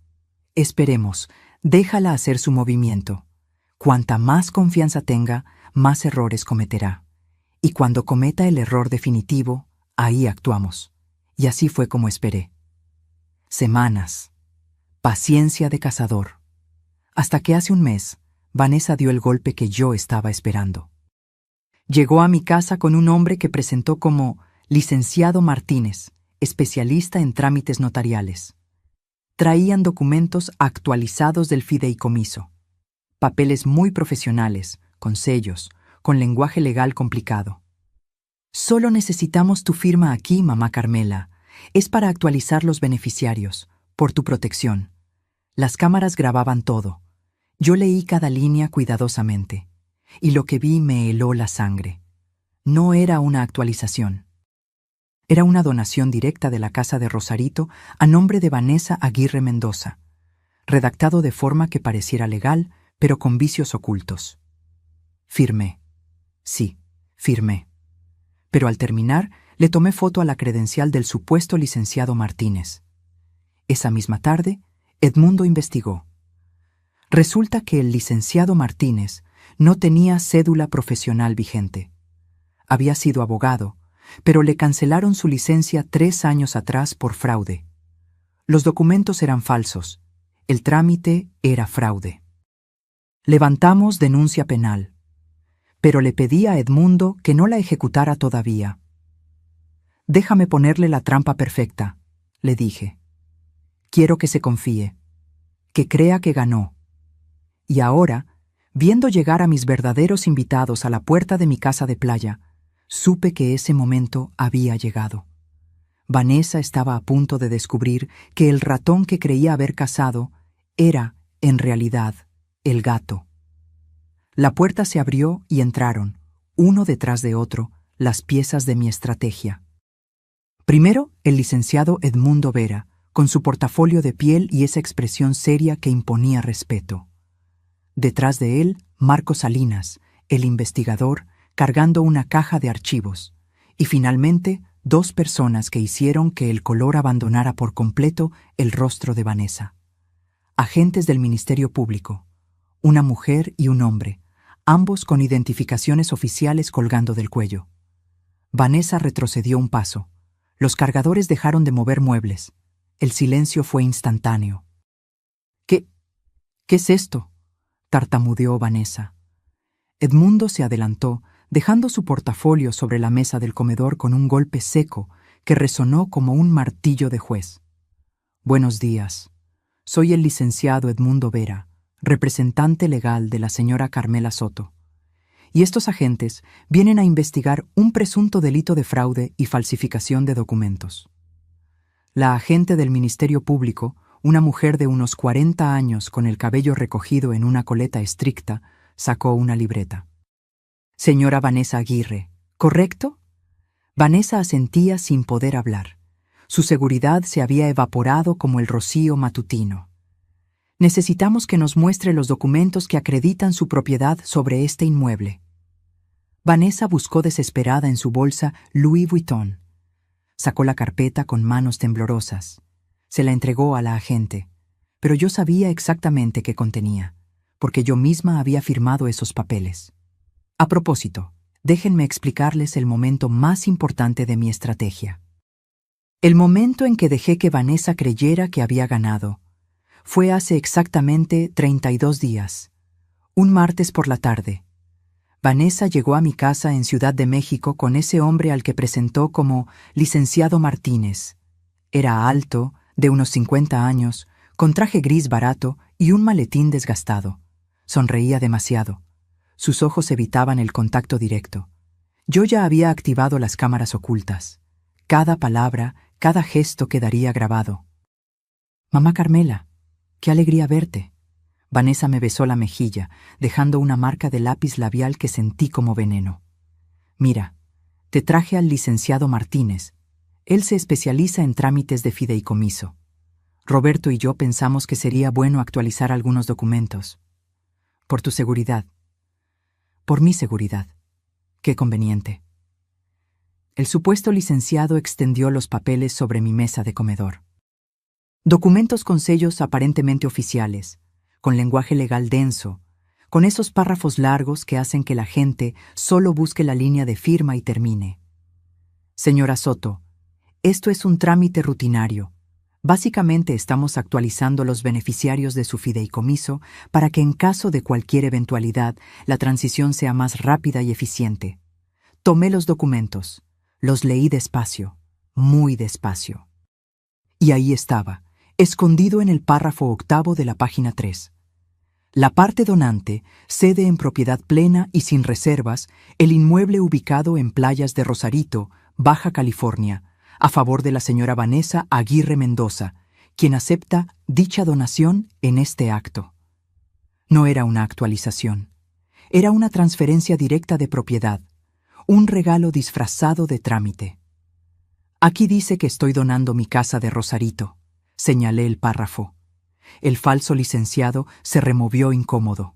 Esperemos, déjala hacer su movimiento. Cuanta más confianza tenga, más errores cometerá. Y cuando cometa el error definitivo, ahí actuamos. Y así fue como esperé. Semanas. Paciencia de cazador. Hasta que hace un mes, Vanessa dio el golpe que yo estaba esperando. Llegó a mi casa con un hombre que presentó como licenciado Martínez, especialista en trámites notariales. Traían documentos actualizados del fideicomiso. Papeles muy profesionales, con sellos, con lenguaje legal complicado. Solo necesitamos tu firma aquí, mamá Carmela. Es para actualizar los beneficiarios, por tu protección. Las cámaras grababan todo. Yo leí cada línea cuidadosamente, y lo que vi me heló la sangre. No era una actualización. Era una donación directa de la casa de Rosarito a nombre de Vanessa Aguirre Mendoza, redactado de forma que pareciera legal, pero con vicios ocultos. Firmé. Sí, firmé. Pero al terminar, le tomé foto a la credencial del supuesto licenciado Martínez. Esa misma tarde, Edmundo investigó. Resulta que el licenciado Martínez no tenía cédula profesional vigente. Había sido abogado, pero le cancelaron su licencia 3 años atrás por fraude. Los documentos eran falsos. El trámite era fraude. Levantamos denuncia penal, pero le pedí a Edmundo que no la ejecutara todavía. Déjame ponerle la trampa perfecta, le dije. Quiero que se confíe, que crea que ganó. Y ahora, viendo llegar a mis verdaderos invitados a la puerta de mi casa de playa, supe que ese momento había llegado. Vanessa estaba a punto de descubrir que el ratón que creía haber cazado era, en realidad, el gato. La puerta se abrió y entraron, uno detrás de otro, las piezas de mi estrategia. Primero, el licenciado Edmundo Vera, con su portafolio de piel y esa expresión seria que imponía respeto. Detrás de él, Marco Salinas, el investigador, cargando una caja de archivos. Y finalmente, 2 personas que hicieron que el color abandonara por completo el rostro de Vanessa. agentes del Ministerio Público, una mujer y un hombre, ambos con identificaciones oficiales colgando del cuello. Vanessa retrocedió un paso. Los cargadores dejaron de mover muebles. El silencio fue instantáneo. ¿Qué es esto?, tartamudeó Vanessa. Edmundo se adelantó, dejando su portafolio sobre la mesa del comedor con un golpe seco que resonó como un martillo de juez. Buenos días. Soy el licenciado Edmundo Vera, representante legal de la señora Carmela Soto. Y estos agentes vienen a investigar un presunto delito de fraude y falsificación de documentos. La agente del Ministerio Público, una mujer de unos 40 años con el cabello recogido en una coleta estricta, sacó una libreta. Señora Vanessa Aguirre, ¿correcto? Vanessa asentía sin poder hablar. Su seguridad se había evaporado como el rocío matutino. Necesitamos que nos muestre los documentos que acreditan su propiedad sobre este inmueble. Vanessa buscó desesperada en su bolsa Louis Vuitton. Sacó la carpeta con manos temblorosas. Se la entregó a la agente, pero yo sabía exactamente qué contenía, porque yo misma había firmado esos papeles. A propósito, déjenme explicarles el momento más importante de mi estrategia. El momento en que dejé que Vanessa creyera que había ganado fue hace exactamente 32 días, un martes por la tarde. Vanessa llegó a mi casa en Ciudad de México con ese hombre al que presentó como licenciado Martínez. Era alto, de unos 50 años, con traje gris barato y un maletín desgastado. Sonreía demasiado. Sus ojos evitaban el contacto directo. Yo ya había activado las cámaras ocultas. Cada palabra, cada gesto quedaría grabado. Mamá Carmela, qué alegría verte. Vanessa me besó la mejilla, dejando una marca de lápiz labial que sentí como veneno. Mira, te traje al licenciado Martínez. Él se especializa en trámites de fideicomiso. Roberto y yo pensamos que sería bueno actualizar algunos documentos. Por tu seguridad. Por mi seguridad. Qué conveniente. El supuesto licenciado extendió los papeles sobre mi mesa de comedor. Documentos con sellos aparentemente oficiales, con lenguaje legal denso, con esos párrafos largos que hacen que la gente solo busque la línea de firma y termine. Señora Soto, esto es un trámite rutinario. Básicamente estamos actualizando los beneficiarios de su fideicomiso para que en caso de cualquier eventualidad la transición sea más rápida y eficiente. Tomé los documentos, los leí despacio, muy despacio. Y ahí estaba, escondido en el párrafo 8 de la página 3. La parte donante cede en propiedad plena y sin reservas el inmueble ubicado en Playas de Rosarito, Baja California, a favor de la señora Vanessa Aguirre Mendoza, quien acepta dicha donación en este acto. No era una actualización, era una transferencia directa de propiedad, un regalo disfrazado de trámite. Aquí dice que estoy donando mi casa de Rosarito, señalé el párrafo. El falso licenciado se removió incómodo.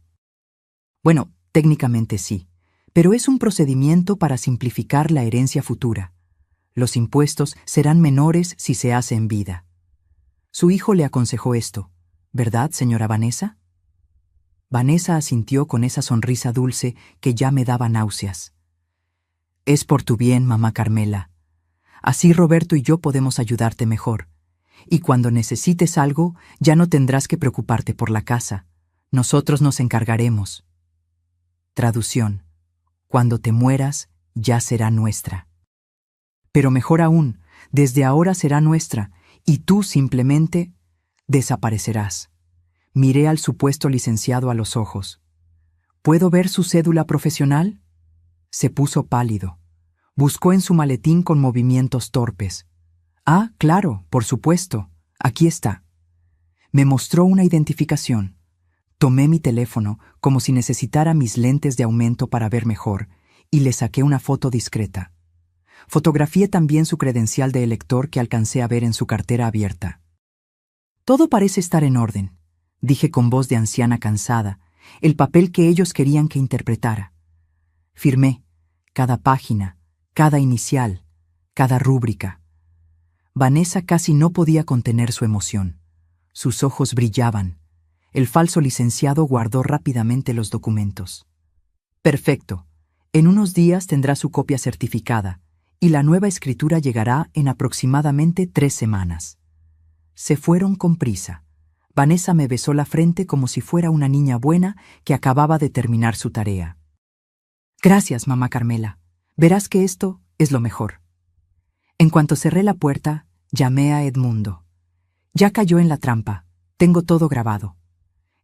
Bueno, técnicamente sí, pero es un procedimiento para simplificar la herencia futura. Los impuestos serán menores si se hace en vida. Su hijo le aconsejó esto, ¿verdad, señora Vanessa? Vanessa asintió con esa sonrisa dulce que ya me daba náuseas. Es por tu bien, mamá Carmela. Así Roberto y yo podemos ayudarte mejor. Y cuando necesites algo, ya no tendrás que preocuparte por la casa. Nosotros nos encargaremos. Traducción. Cuando te mueras, ya será nuestra. Pero mejor aún, desde ahora será nuestra, y tú simplemente desaparecerás. Miré al supuesto licenciado a los ojos. ¿Puedo ver su cédula profesional? Se puso pálido. Buscó en su maletín con movimientos torpes. Ah, claro, por supuesto. Aquí está. Me mostró una identificación. Tomé mi teléfono como si necesitara mis lentes de aumento para ver mejor y le saqué una foto discreta. Fotografié también su credencial de elector que alcancé a ver en su cartera abierta. Todo parece estar en orden, dije con voz de anciana cansada, el papel que ellos querían que interpretara. Firmé cada página, cada inicial, cada rúbrica. Vanessa casi no podía contener su emoción. Sus ojos brillaban, El falso licenciado guardó rápidamente los documentos. Perfecto. En unos días tendrá su copia certificada, y la nueva escritura llegará en aproximadamente 3 semanas. Se fueron con prisa. Vanessa me besó la frente como si fuera una niña buena que acababa de terminar su tarea. Gracias, mamá Carmela. Verás que esto es lo mejor. En cuanto cerré la puerta, llamé a Edmundo. Ya cayó en la trampa. Tengo todo grabado.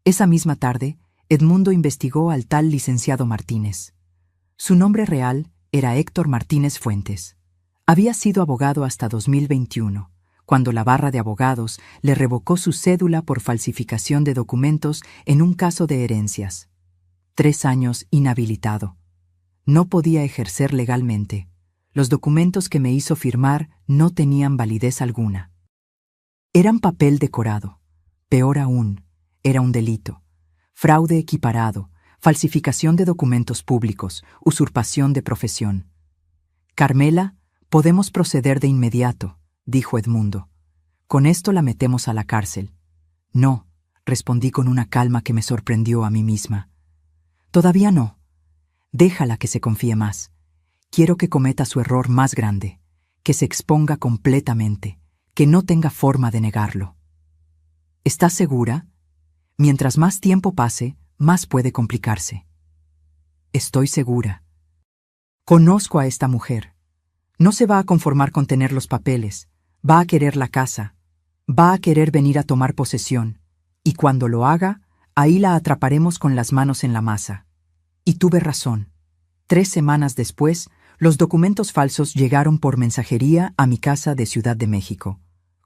Esa misma tarde, Edmundo investigó al tal licenciado Martínez. Su nombre real era Héctor Martínez Fuentes. Había sido abogado hasta 2021, cuando la barra de abogados le revocó su cédula por falsificación de documentos en un caso de herencias. 3 años inhabilitado. No podía ejercer legalmente. Los documentos que me hizo firmar no tenían validez alguna. Eran papel decorado. Peor aún, era un delito. Fraude equiparado, falsificación de documentos públicos, usurpación de profesión. Carmela, podemos proceder de inmediato, dijo Edmundo. Con esto la metemos a la cárcel. No, respondí con una calma que me sorprendió a mí misma. Todavía no. Déjala que se confíe más. Quiero que cometa su error más grande, que se exponga completamente, que no tenga forma de negarlo. ¿Estás segura? Mientras más tiempo pase, más puede complicarse. Estoy segura. Conozco a esta mujer. No se va a conformar con tener los papeles, va a querer la casa, va a querer venir a tomar posesión, y cuando lo haga, ahí la atraparemos con las manos en la masa. Y tuve razón. 3 semanas después, los documentos falsos llegaron por mensajería a mi casa de Ciudad de México.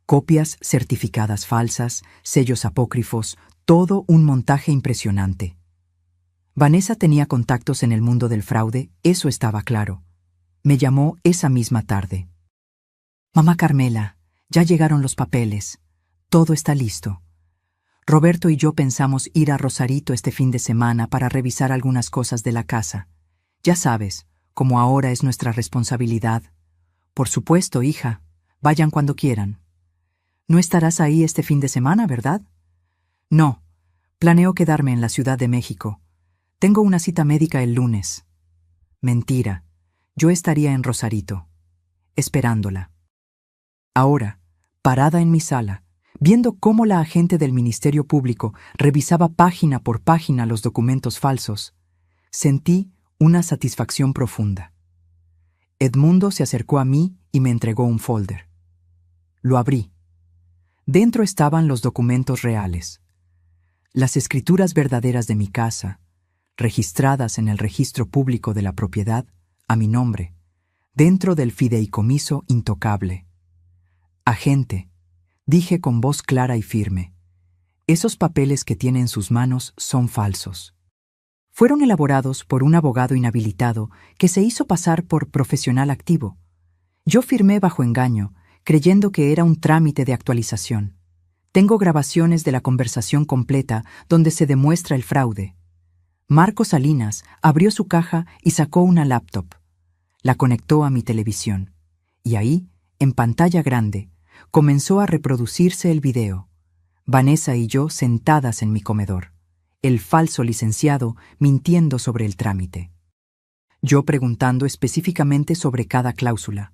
Copias certificadas falsas, sellos apócrifos, todo un montaje impresionante. Vanessa tenía contactos en el mundo del fraude, eso estaba claro. Me llamó esa misma tarde. Mamá Carmela, ya llegaron los papeles. Todo está listo. Roberto y yo pensamos ir a Rosarito este fin de semana para revisar algunas cosas de la casa. Ya sabes, como ahora es nuestra responsabilidad. Por supuesto, hija. Vayan cuando quieran. No estarás ahí este fin de semana, ¿verdad? No. Planeo quedarme en la Ciudad de México. Tengo una cita médica el lunes. Mentira. Yo estaría en Rosarito, esperándola. Ahora, parada en mi sala, viendo cómo la agente del Ministerio Público revisaba página por página los documentos falsos, sentí una satisfacción profunda. Edmundo se acercó a mí y me entregó un folder. Lo abrí. Dentro estaban los documentos reales. Las escrituras verdaderas de mi casa, registradas en el registro público de la propiedad, a mi nombre, dentro del fideicomiso intocable. Agente, dije con voz clara y firme, esos papeles que tiene en sus manos son falsos. Fueron elaborados por un abogado inhabilitado que se hizo pasar por profesional activo. Yo firmé bajo engaño, creyendo que era un trámite de actualización. Tengo grabaciones de la conversación completa donde se demuestra el fraude. Marco Salinas abrió su caja y sacó una laptop. La conectó a mi televisión. Y ahí, en pantalla grande, comenzó a reproducirse el video. Vanessa y yo sentadas en mi comedor. El falso licenciado mintiendo sobre el trámite. Yo preguntando específicamente sobre cada cláusula.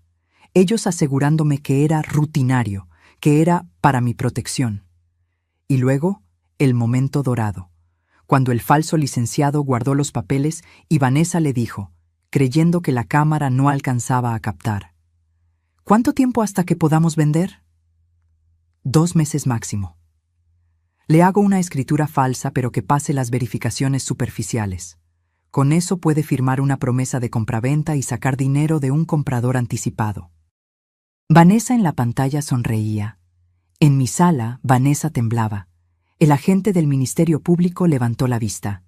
Ellos asegurándome que era rutinario, que era para mi protección. Y luego, el momento dorado, cuando el falso licenciado guardó los papeles y Vanessa le dijo, creyendo que la cámara no alcanzaba a captar: ¿cuánto tiempo hasta que podamos vender? 2 meses máximo. Le hago una escritura falsa pero que pase las verificaciones superficiales. Con eso puede firmar una promesa de compraventa y sacar dinero de un comprador anticipado. Vanessa en la pantalla sonreía. En mi sala, Vanessa temblaba. El agente del Ministerio Público levantó la vista.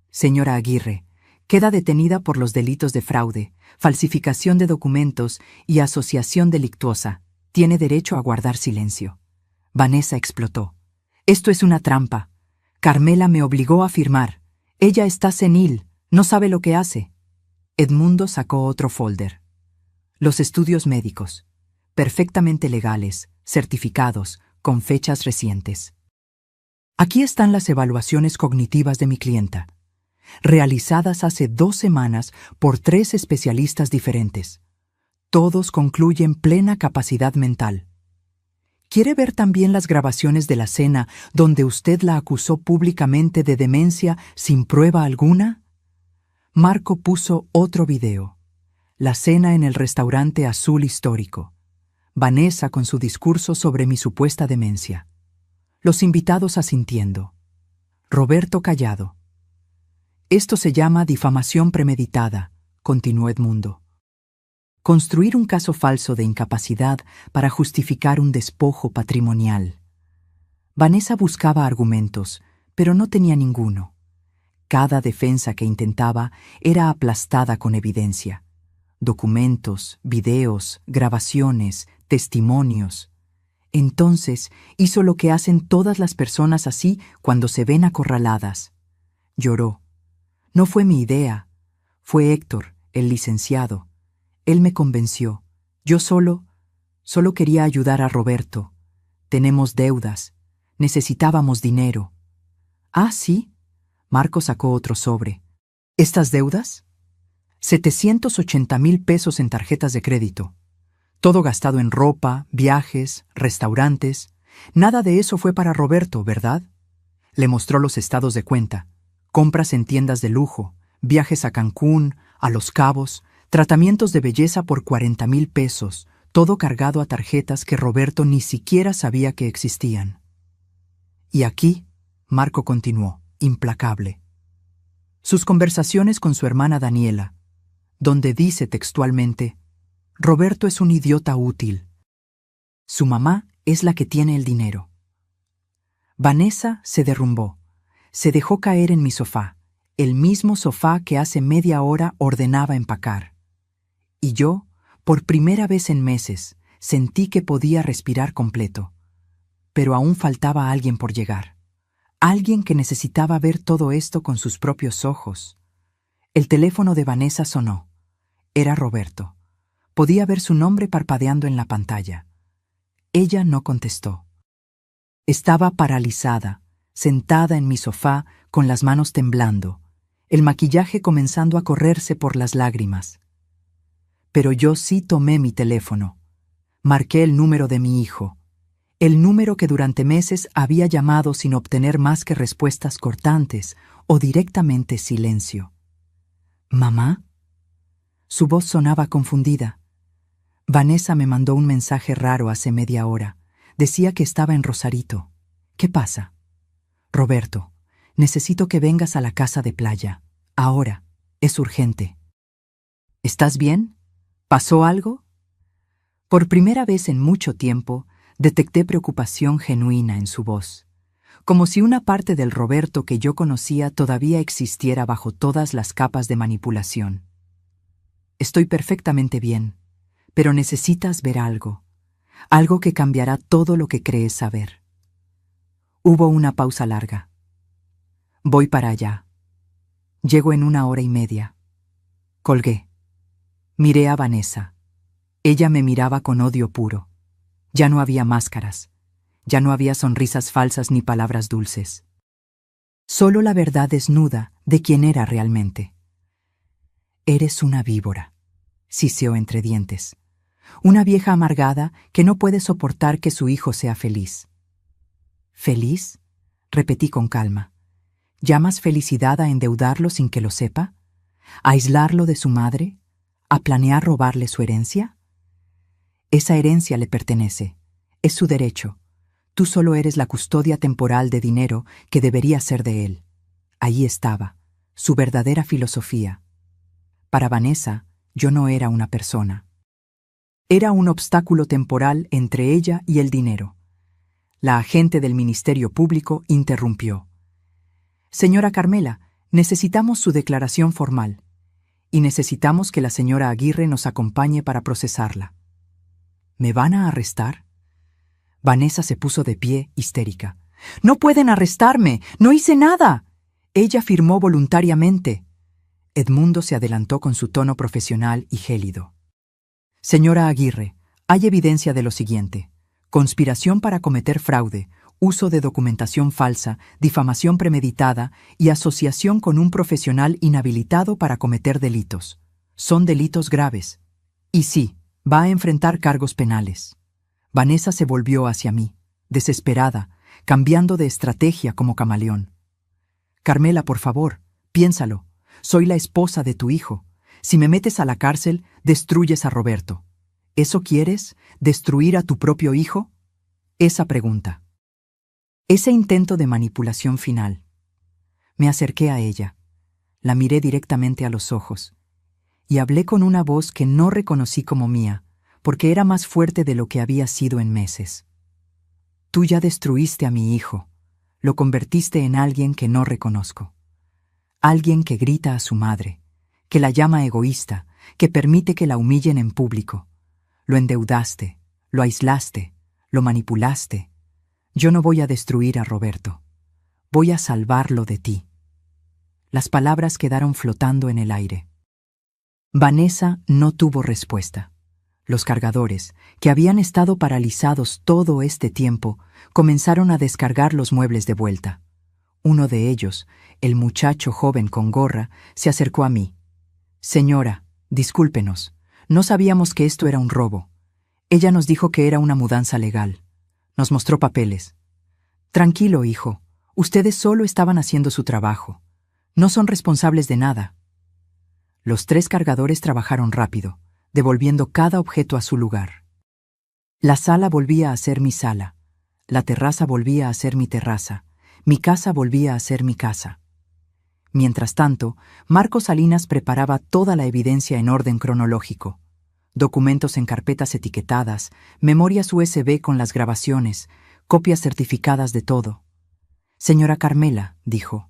Señora Aguirre, queda detenida por los delitos de fraude, falsificación de documentos y asociación delictuosa. Tiene derecho a guardar silencio. Vanessa explotó. Esto es una trampa. Carmela me obligó a firmar. Ella está senil, no sabe lo que hace. Edmundo sacó otro folder. Los estudios médicos, perfectamente legales, certificados, con fechas recientes. Aquí están las evaluaciones cognitivas de mi clienta, realizadas hace 2 semanas por 3 especialistas diferentes. Todos concluyen plena capacidad mental. ¿Quiere ver también las grabaciones de la cena donde usted la acusó públicamente de demencia sin prueba alguna? Marco puso otro video. La cena en el restaurante azul histórico. Vanessa con su discurso sobre mi supuesta demencia. Los invitados asintiendo. Roberto callado. Esto se llama difamación premeditada, continuó Edmundo. Construir un caso falso de incapacidad para justificar un despojo patrimonial. Vanessa buscaba argumentos, pero no tenía ninguno. Cada defensa que intentaba era aplastada con evidencia. Documentos, videos, grabaciones, testimonios. Entonces hizo lo que hacen todas las personas así cuando se ven acorraladas. Lloró. No fue mi idea. Fue Héctor, el licenciado. Él me convenció. Yo solo quería ayudar a Roberto. Tenemos deudas. Necesitábamos dinero. Ah, sí. Marco sacó otro sobre. ¿Estas deudas? 780,000 pesos en tarjetas de crédito. Todo gastado en ropa, viajes, restaurantes. Nada de eso fue para Roberto, ¿verdad? Le mostró los estados de cuenta. Compras en tiendas de lujo, viajes a Cancún, a Los Cabos, tratamientos de belleza por 40,000 pesos, todo cargado a tarjetas que Roberto ni siquiera sabía que existían. Y aquí, Marco continuó, implacable. Sus conversaciones con su hermana Daniela, donde dice textualmente, Roberto es un idiota útil. Su mamá es la que tiene el dinero. Vanessa se derrumbó. Se dejó caer en mi sofá, el mismo sofá que hace media hora ordenaba empacar. Y yo, por primera vez en meses, sentí que podía respirar completo. Pero aún faltaba alguien por llegar. Alguien que necesitaba ver todo esto con sus propios ojos. El teléfono de Vanessa sonó. Era Roberto. Podía ver su nombre parpadeando en la pantalla. Ella no contestó. Estaba paralizada, sentada en mi sofá con las manos temblando, el maquillaje comenzando a correrse por las lágrimas. Pero yo sí tomé mi teléfono. Marqué el número de mi hijo, el número que durante meses había llamado sin obtener más que respuestas cortantes o directamente silencio. ¿Mamá? Su voz sonaba confundida. Vanessa me mandó un mensaje raro hace media hora. Decía que estaba en Rosarito. ¿Qué pasa? Roberto, necesito que vengas a la casa de playa. Ahora. Es urgente. ¿Estás bien? ¿Pasó algo? Por primera vez en mucho tiempo, detecté preocupación genuina en su voz, como si una parte del Roberto que yo conocía todavía existiera bajo todas las capas de manipulación. Estoy perfectamente bien, pero necesitas ver algo, algo que cambiará todo lo que crees saber. Hubo una pausa larga. Voy para allá. Llego en 1 hora y media. Colgué. Miré a Vanessa. Ella me miraba con odio puro. Ya no había máscaras. Ya no había sonrisas falsas ni palabras dulces. Solo la verdad desnuda de quién era realmente. Eres una víbora, siseó entre dientes. Una vieja amargada que no puede soportar que su hijo sea feliz. ¿Feliz? Repetí con calma. ¿Llamas felicidad a endeudarlo sin que lo sepa? ¿A aislarlo de su madre? ¿A planear robarle su herencia? Esa herencia le pertenece. Es su derecho. Tú solo eres la custodia temporal de dinero que debería ser de él. Ahí estaba, su verdadera filosofía. Para Vanessa, yo no era una persona. Era un obstáculo temporal entre ella y el dinero. La agente del Ministerio Público interrumpió. Señora Carmela, necesitamos su declaración formal. Y necesitamos que la señora Aguirre nos acompañe para procesarla. ¿Me van a arrestar? Vanessa se puso de pie, histérica. ¡No pueden arrestarme! ¡No hice nada! Ella firmó voluntariamente. Edmundo se adelantó con su tono profesional y gélido. Señora Aguirre, hay evidencia de lo siguiente. Conspiración para cometer fraude, uso de documentación falsa, difamación premeditada y asociación con un profesional inhabilitado para cometer delitos. Son delitos graves. Y sí, va a enfrentar cargos penales. Vanessa se volvió hacia mí, desesperada, cambiando de estrategia como camaleón. Carmela, por favor, piénsalo. Soy la esposa de tu hijo. Si me metes a la cárcel, destruyes a Roberto. ¿Eso quieres? ¿Destruir a tu propio hijo? Esa pregunta. Ese intento de manipulación final. Me acerqué a ella, la miré directamente a los ojos, y hablé con una voz que no reconocí como mía, porque era más fuerte de lo que había sido en meses. Tú ya destruiste a mi hijo, lo convertiste en alguien que no reconozco. Alguien que grita a su madre, que la llama egoísta, que permite que la humillen en público. Lo endeudaste, lo aislaste, lo manipulaste. Yo no voy a destruir a Roberto. Voy a salvarlo de ti. Las palabras quedaron flotando en el aire. Vanessa no tuvo respuesta. Los cargadores, que habían estado paralizados todo este tiempo, comenzaron a descargar los muebles de vuelta. Uno de ellos, el muchacho joven con gorra, se acercó a mí. Señora, discúlpenos, no sabíamos que esto era un robo. Ella nos dijo que era una mudanza legal. Nos mostró papeles. Tranquilo, hijo, ustedes solo estaban haciendo su trabajo. No son responsables de nada. Los 3 cargadores trabajaron rápido, devolviendo cada objeto a su lugar. La sala volvía a ser mi sala, la terraza volvía a ser mi terraza, mi casa volvía a ser mi casa. Mientras tanto, Marco Salinas preparaba toda la evidencia en orden cronológico. Documentos en carpetas etiquetadas, memorias USB con las grabaciones, copias certificadas de todo. Señora Carmela, dijo,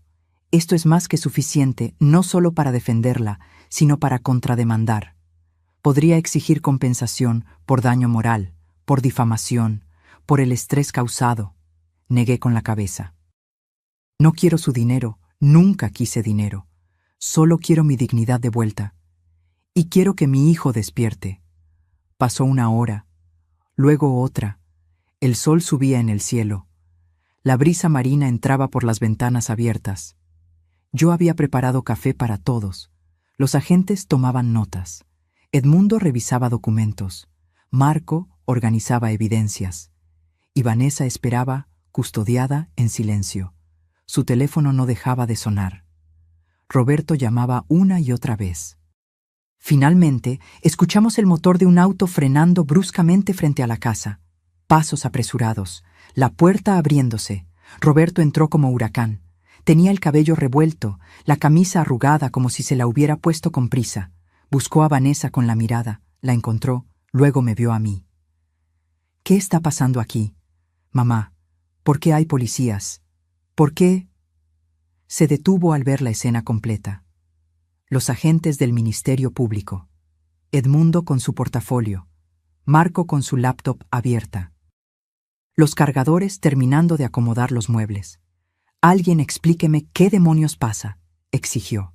esto es más que suficiente no solo para defenderla, sino para contrademandar. Podría exigir compensación por daño moral, por difamación, por el estrés causado. Negué con la cabeza. No quiero su dinero, nunca quise dinero. Solo quiero mi dignidad de vuelta. Y quiero que mi hijo despierte. Pasó 1 hora, luego otra. El sol subía en el cielo. La brisa marina entraba por las ventanas abiertas. Yo había preparado café para todos. Los agentes tomaban notas. Edmundo revisaba documentos. Marco organizaba evidencias. Y Vanessa esperaba, custodiada, en silencio. Su teléfono no dejaba de sonar. Roberto llamaba una y otra vez. Finalmente, escuchamos el motor de un auto frenando bruscamente frente a la casa. Pasos apresurados, la puerta abriéndose. Roberto entró como huracán. Tenía el cabello revuelto, la camisa arrugada como si se la hubiera puesto con prisa. Buscó a Vanessa con la mirada, la encontró, luego me vio a mí. ¿Qué está pasando aquí? Mamá, ¿por qué hay policías? ¿Por qué? Se detuvo al ver la escena completa. Los agentes del Ministerio Público. Edmundo con su portafolio. Marco con su laptop abierta. Los cargadores terminando de acomodar los muebles. Alguien explíqueme qué demonios pasa, exigió.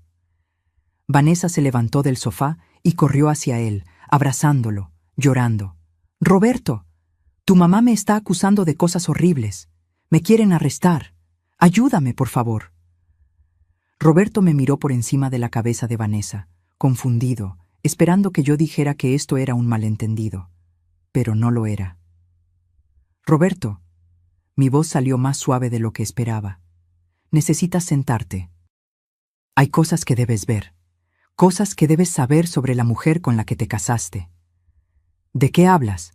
Vanessa se levantó del sofá y corrió hacia él, abrazándolo, llorando. Roberto, tu mamá me está acusando de cosas horribles. Me quieren arrestar. Ayúdame, por favor. Roberto me miró por encima de la cabeza de Vanessa, confundido, esperando que yo dijera que esto era un malentendido. Pero no lo era. Roberto, mi voz salió más suave de lo que esperaba. Necesitas sentarte. Hay cosas que debes ver, cosas que debes saber sobre la mujer con la que te casaste. ¿De qué hablas?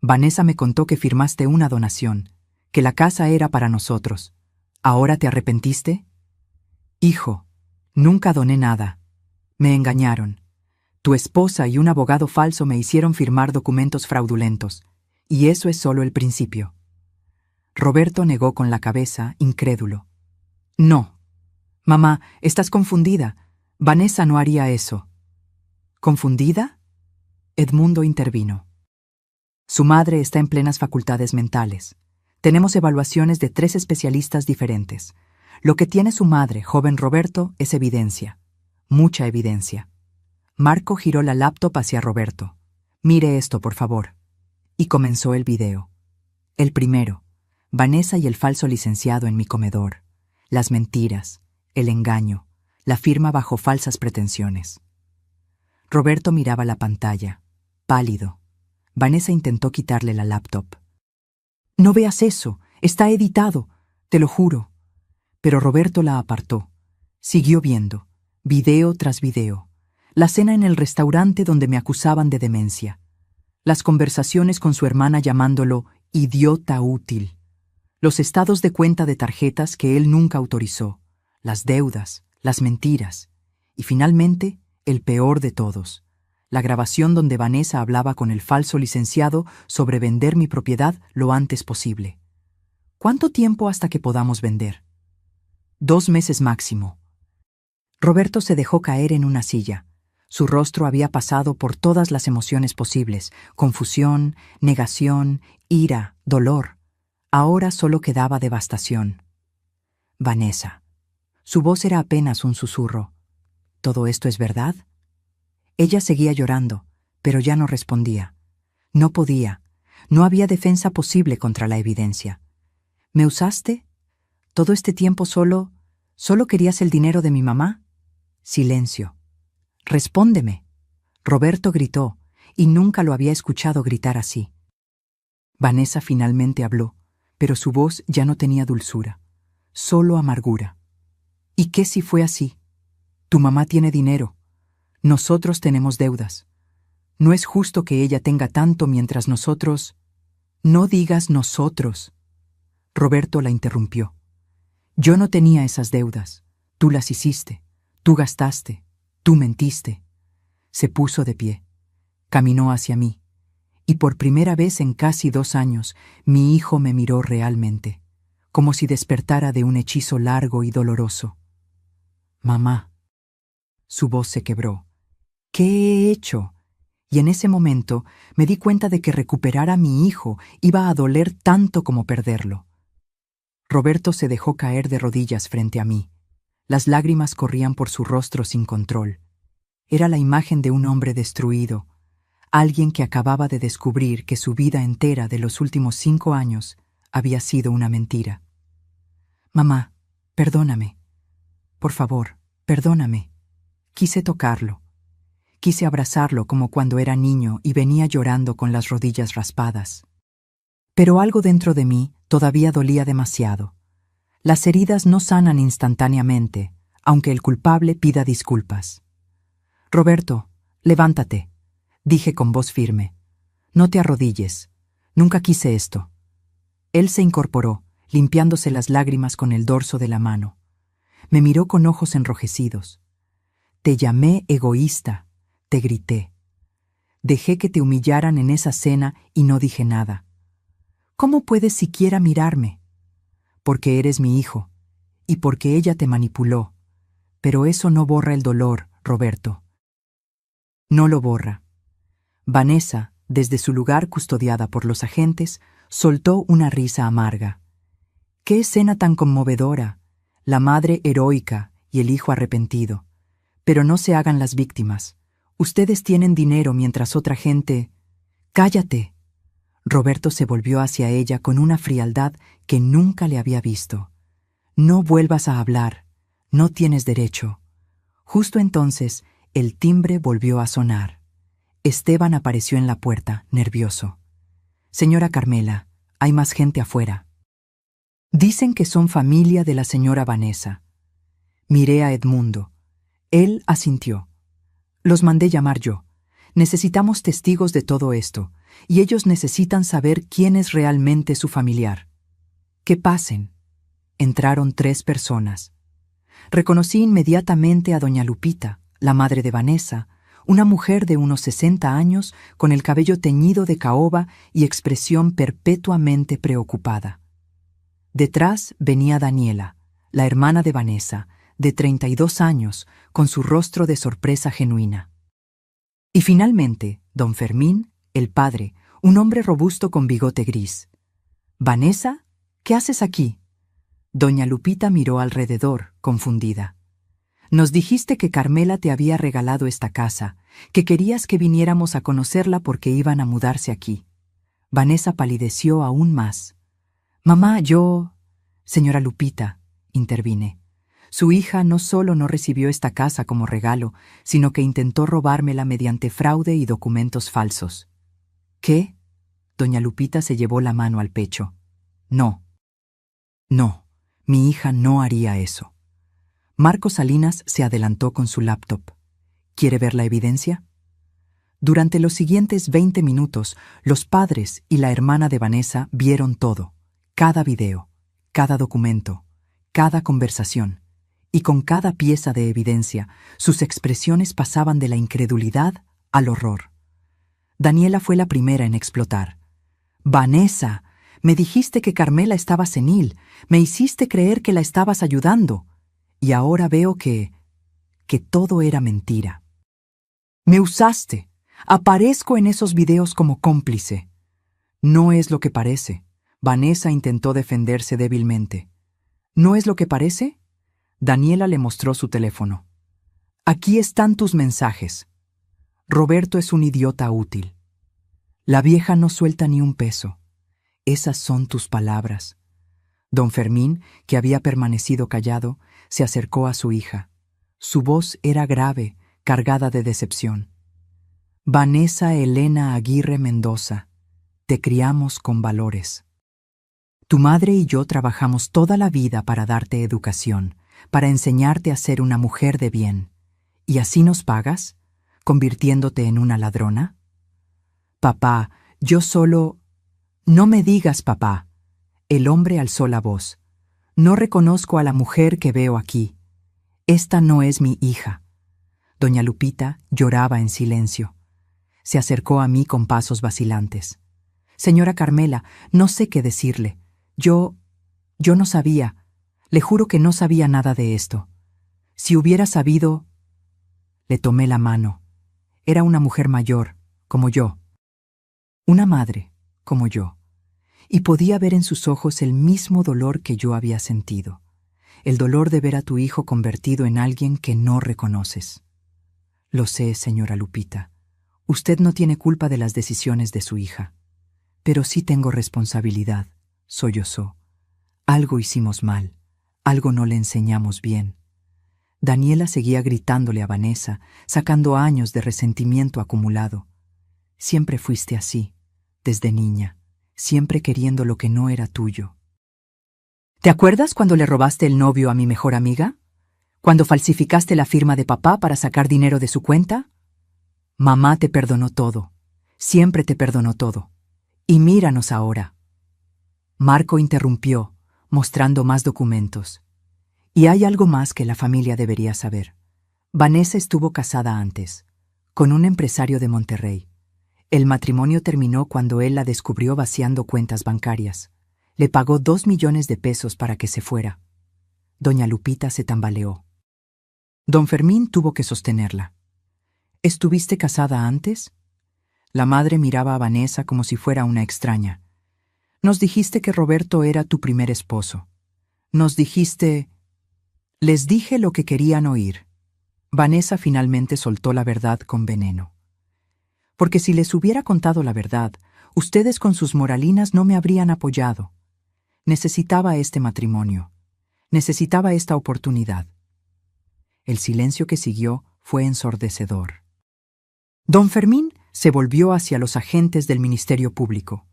Vanessa me contó que firmaste una donación, que la casa era para nosotros. ¿Ahora te arrepentiste? Hijo, nunca doné nada. Me engañaron. Tu esposa y un abogado falso me hicieron firmar documentos fraudulentos, y eso es solo el principio. Roberto negó con la cabeza, incrédulo. No. Mamá, estás confundida. Vanessa no haría eso. ¿Confundida? Edmundo intervino. Su madre está en plenas facultades mentales. Tenemos evaluaciones de 3 especialistas diferentes. Lo que tiene su madre, joven Roberto, es evidencia. Mucha evidencia. Marco giró la laptop hacia Roberto. Mire esto, por favor. Y comenzó el video. El primero. Vanessa y el falso licenciado en mi comedor, las mentiras, el engaño, la firma bajo falsas pretensiones. Roberto miraba la pantalla, pálido. Vanessa intentó quitarle la laptop. «No veas eso, está editado, te lo juro». Pero Roberto la apartó. Siguió viendo, video tras video. La cena en el restaurante donde me acusaban de demencia. Las conversaciones con su hermana llamándolo idiota útil. Los estados de cuenta de tarjetas que él nunca autorizó. Las deudas, las mentiras. Y finalmente, el peor de todos. La grabación donde Vanessa hablaba con el falso licenciado sobre vender mi propiedad lo antes posible. ¿Cuánto tiempo hasta que podamos vender? 2 meses máximo. Roberto se dejó caer en una silla. Su rostro había pasado por todas las emociones posibles: confusión, negación, ira, dolor. Ahora solo quedaba devastación. Vanessa. Su voz era apenas un susurro. ¿Todo esto es verdad? Ella seguía llorando, pero ya no respondía. No podía. No había defensa posible contra la evidencia. ¿Me usaste? ¿Todo este tiempo solo querías el dinero de mi mamá? Silencio. «Respóndeme». Roberto gritó, y nunca lo había escuchado gritar así. Vanessa finalmente habló, pero su voz ya no tenía dulzura, solo amargura. «¿Y qué si fue así? Tu mamá tiene dinero. Nosotros tenemos deudas. No es justo que ella tenga tanto mientras nosotros...». «No digas nosotros». Roberto la interrumpió. «Yo no tenía esas deudas. Tú las hiciste. Tú gastaste. Tú mentiste». Se puso de pie. Caminó hacia mí. Y por primera vez en casi 2 años, mi hijo me miró realmente, como si despertara de un hechizo largo y doloroso. «Mamá». Su voz se quebró. «¿Qué he hecho?». Y en ese momento me di cuenta de que recuperar a mi hijo iba a doler tanto como perderlo. Roberto se dejó caer de rodillas frente a mí. Las lágrimas corrían por su rostro sin control. Era la imagen de un hombre destruido, alguien que acababa de descubrir que su vida entera de los últimos 5 años había sido una mentira. «Mamá, perdóname. Por favor, perdóname». Quise tocarlo. Quise abrazarlo como cuando era niño y venía llorando con las rodillas raspadas. Pero algo dentro de mí todavía dolía demasiado. Las heridas no sanan instantáneamente, aunque el culpable pida disculpas. «Roberto, levántate», dije con voz firme. «No te arrodilles. Nunca quise esto». Él se incorporó, limpiándose las lágrimas con el dorso de la mano. Me miró con ojos enrojecidos. «Te llamé egoísta», te grité. «Dejé que te humillaran en esa cena y no dije nada. ¿Cómo puedes siquiera mirarme? Porque eres mi hijo, y porque ella te manipuló. Pero eso no borra el dolor, Roberto. No lo borra». Vanessa, desde su lugar custodiada por los agentes, soltó una risa amarga. «Qué escena tan conmovedora, la madre heroica y el hijo arrepentido. Pero no se hagan las víctimas. Ustedes tienen dinero mientras otra gente...». «¡Cállate!». Roberto se volvió hacia ella con una frialdad que nunca le había visto. «No vuelvas a hablar. No tienes derecho». Justo entonces, el timbre volvió a sonar. Esteban apareció en la puerta, nervioso. «Señora Carmela, hay más gente afuera». «Dicen que son familia de la señora Vanessa». Miré a Edmundo. Él asintió. «Los mandé llamar yo. Necesitamos testigos de todo esto, y ellos necesitan saber quién es realmente su familiar». «Que pasen». Entraron 3 personas. Reconocí inmediatamente a doña Lupita, la madre de Vanessa, una mujer de unos 60 años con el cabello teñido de caoba y expresión perpetuamente preocupada. Detrás venía Daniela, la hermana de Vanessa, de 32 años, con su rostro de sorpresa genuina. Y finalmente, don Fermín, el padre, un hombre robusto con bigote gris. «Vanessa, ¿qué haces aquí?». Doña Lupita miró alrededor, confundida. «Nos dijiste que Carmela te había regalado esta casa, que querías que viniéramos a conocerla porque iban a mudarse aquí». Vanessa palideció aún más. Mamá, Señora Lupita, intervine. Su hija no solo no recibió esta casa como regalo, sino que intentó robármela mediante fraude y documentos falsos. ¿Qué? Doña Lupita se llevó la mano al pecho. No. No, mi hija no haría eso. Marco Salinas se adelantó con su laptop. ¿Quiere ver la evidencia? Durante los siguientes 20 minutos, los padres y la hermana de Vanessa vieron todo, cada video, cada documento, cada conversación, y con cada pieza de evidencia, sus expresiones pasaban de la incredulidad al horror. Daniela fue la primera en explotar. «Vanessa, me dijiste que Carmela estaba senil, me hiciste creer que la estabas ayudando, y ahora veo que todo era mentira. Me usaste, aparezco en esos videos como cómplice». «No es lo que parece», Vanessa intentó defenderse débilmente. «¿No es lo que parece?» Daniela le mostró su teléfono. «Aquí están tus mensajes. Roberto es un idiota útil. La vieja no suelta ni un peso. Esas son tus palabras». Don Fermín, que había permanecido callado, se acercó a su hija. Su voz era grave, cargada de decepción. «Vanessa Elena Aguirre Mendoza, te criamos con valores. Tu madre y yo trabajamos toda la vida para darte educación, para enseñarte a ser una mujer de bien. ¿Y así nos pagas? ¿Convirtiéndote en una ladrona?» «Papá, yo solo...» «No me digas papá». El hombre alzó la voz. «No reconozco a la mujer que veo aquí. Esta no es mi hija». Doña Lupita lloraba en silencio. Se acercó a mí con pasos vacilantes. «Señora Carmela, no sé qué decirle. Yo no sabía. Le juro que no sabía nada de esto. Si hubiera sabido...» Le tomé la mano. Era una mujer mayor, como yo. Una madre, como yo. Y podía ver en sus ojos el mismo dolor que yo había sentido. El dolor de ver a tu hijo convertido en alguien que no reconoces. «Lo sé, señora Lupita. Usted no tiene culpa de las decisiones de su hija. Pero sí tengo responsabilidad», sollozó. «Algo hicimos mal. Algo no le enseñamos bien». Daniela seguía gritándole a Vanessa, sacando años de resentimiento acumulado. «Siempre fuiste así, desde niña, siempre queriendo lo que no era tuyo. ¿Te acuerdas cuando le robaste el novio a mi mejor amiga? ¿Cuando falsificaste la firma de papá para sacar dinero de su cuenta? Mamá te perdonó todo, siempre te perdonó todo. Y míranos ahora». Marco interrumpió, mostrando más documentos. «Y hay algo más que la familia debería saber. Vanessa estuvo casada antes, con un empresario de Monterrey. El matrimonio terminó cuando él la descubrió vaciando cuentas bancarias. Le pagó 2 millones de pesos para que se fuera». Doña Lupita se tambaleó. Don Fermín tuvo que sostenerla. «¿Estuviste casada antes?» La madre miraba a Vanessa como si fuera una extraña. «Nos dijiste que Roberto era tu primer esposo. Nos dijiste...» Les dije lo que querían oír. Vanessa finalmente soltó la verdad con veneno. «Porque si les hubiera contado la verdad, ustedes con sus moralinas no me habrían apoyado. Necesitaba este matrimonio. Necesitaba esta oportunidad». El silencio que siguió fue ensordecedor. Don Fermín se volvió hacia los agentes del Ministerio Público.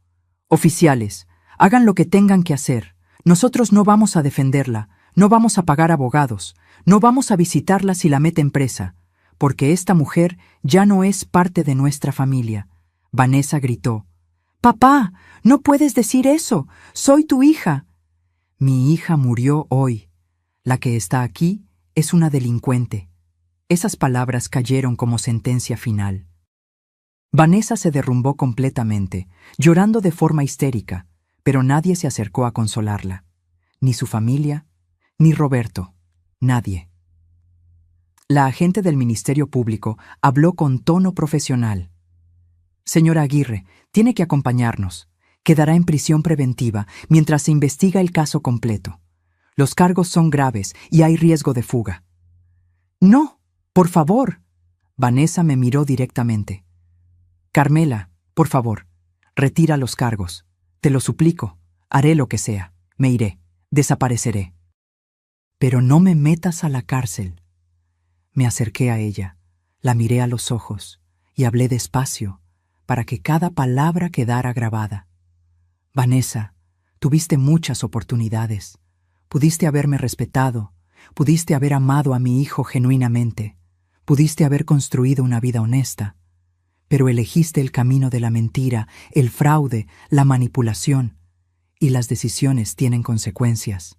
«Oficiales, hagan lo que tengan que hacer. Nosotros no vamos a defenderla, no vamos a pagar abogados, no vamos a visitarla si la meten presa, porque esta mujer ya no es parte de nuestra familia». Vanessa gritó. «Papá, no puedes decir eso. Soy tu hija». «Mi hija murió hoy. La que está aquí es una delincuente». Esas palabras cayeron como sentencia final. Vanessa se derrumbó completamente, llorando de forma histérica, pero nadie se acercó a consolarla. Ni su familia, ni Roberto, nadie. La agente del Ministerio Público habló con tono profesional. «Señora Aguirre, tiene que acompañarnos. Quedará en prisión preventiva mientras se investiga el caso completo. Los cargos son graves y hay riesgo de fuga». «No, por favor». Vanessa me miró directamente. «Carmela, por favor, retira los cargos. Te lo suplico. Haré lo que sea, me iré, desapareceré. Pero no me metas a la cárcel. Me acerqué a ella, la miré a los ojos y hablé despacio para que cada palabra quedara grabada. Vanessa, tuviste muchas oportunidades. Pudiste haberme respetado, pudiste haber amado a mi hijo genuinamente, pudiste haber construido una vida honesta, pero elegiste el camino de la mentira, el fraude, la manipulación, y las decisiones tienen consecuencias.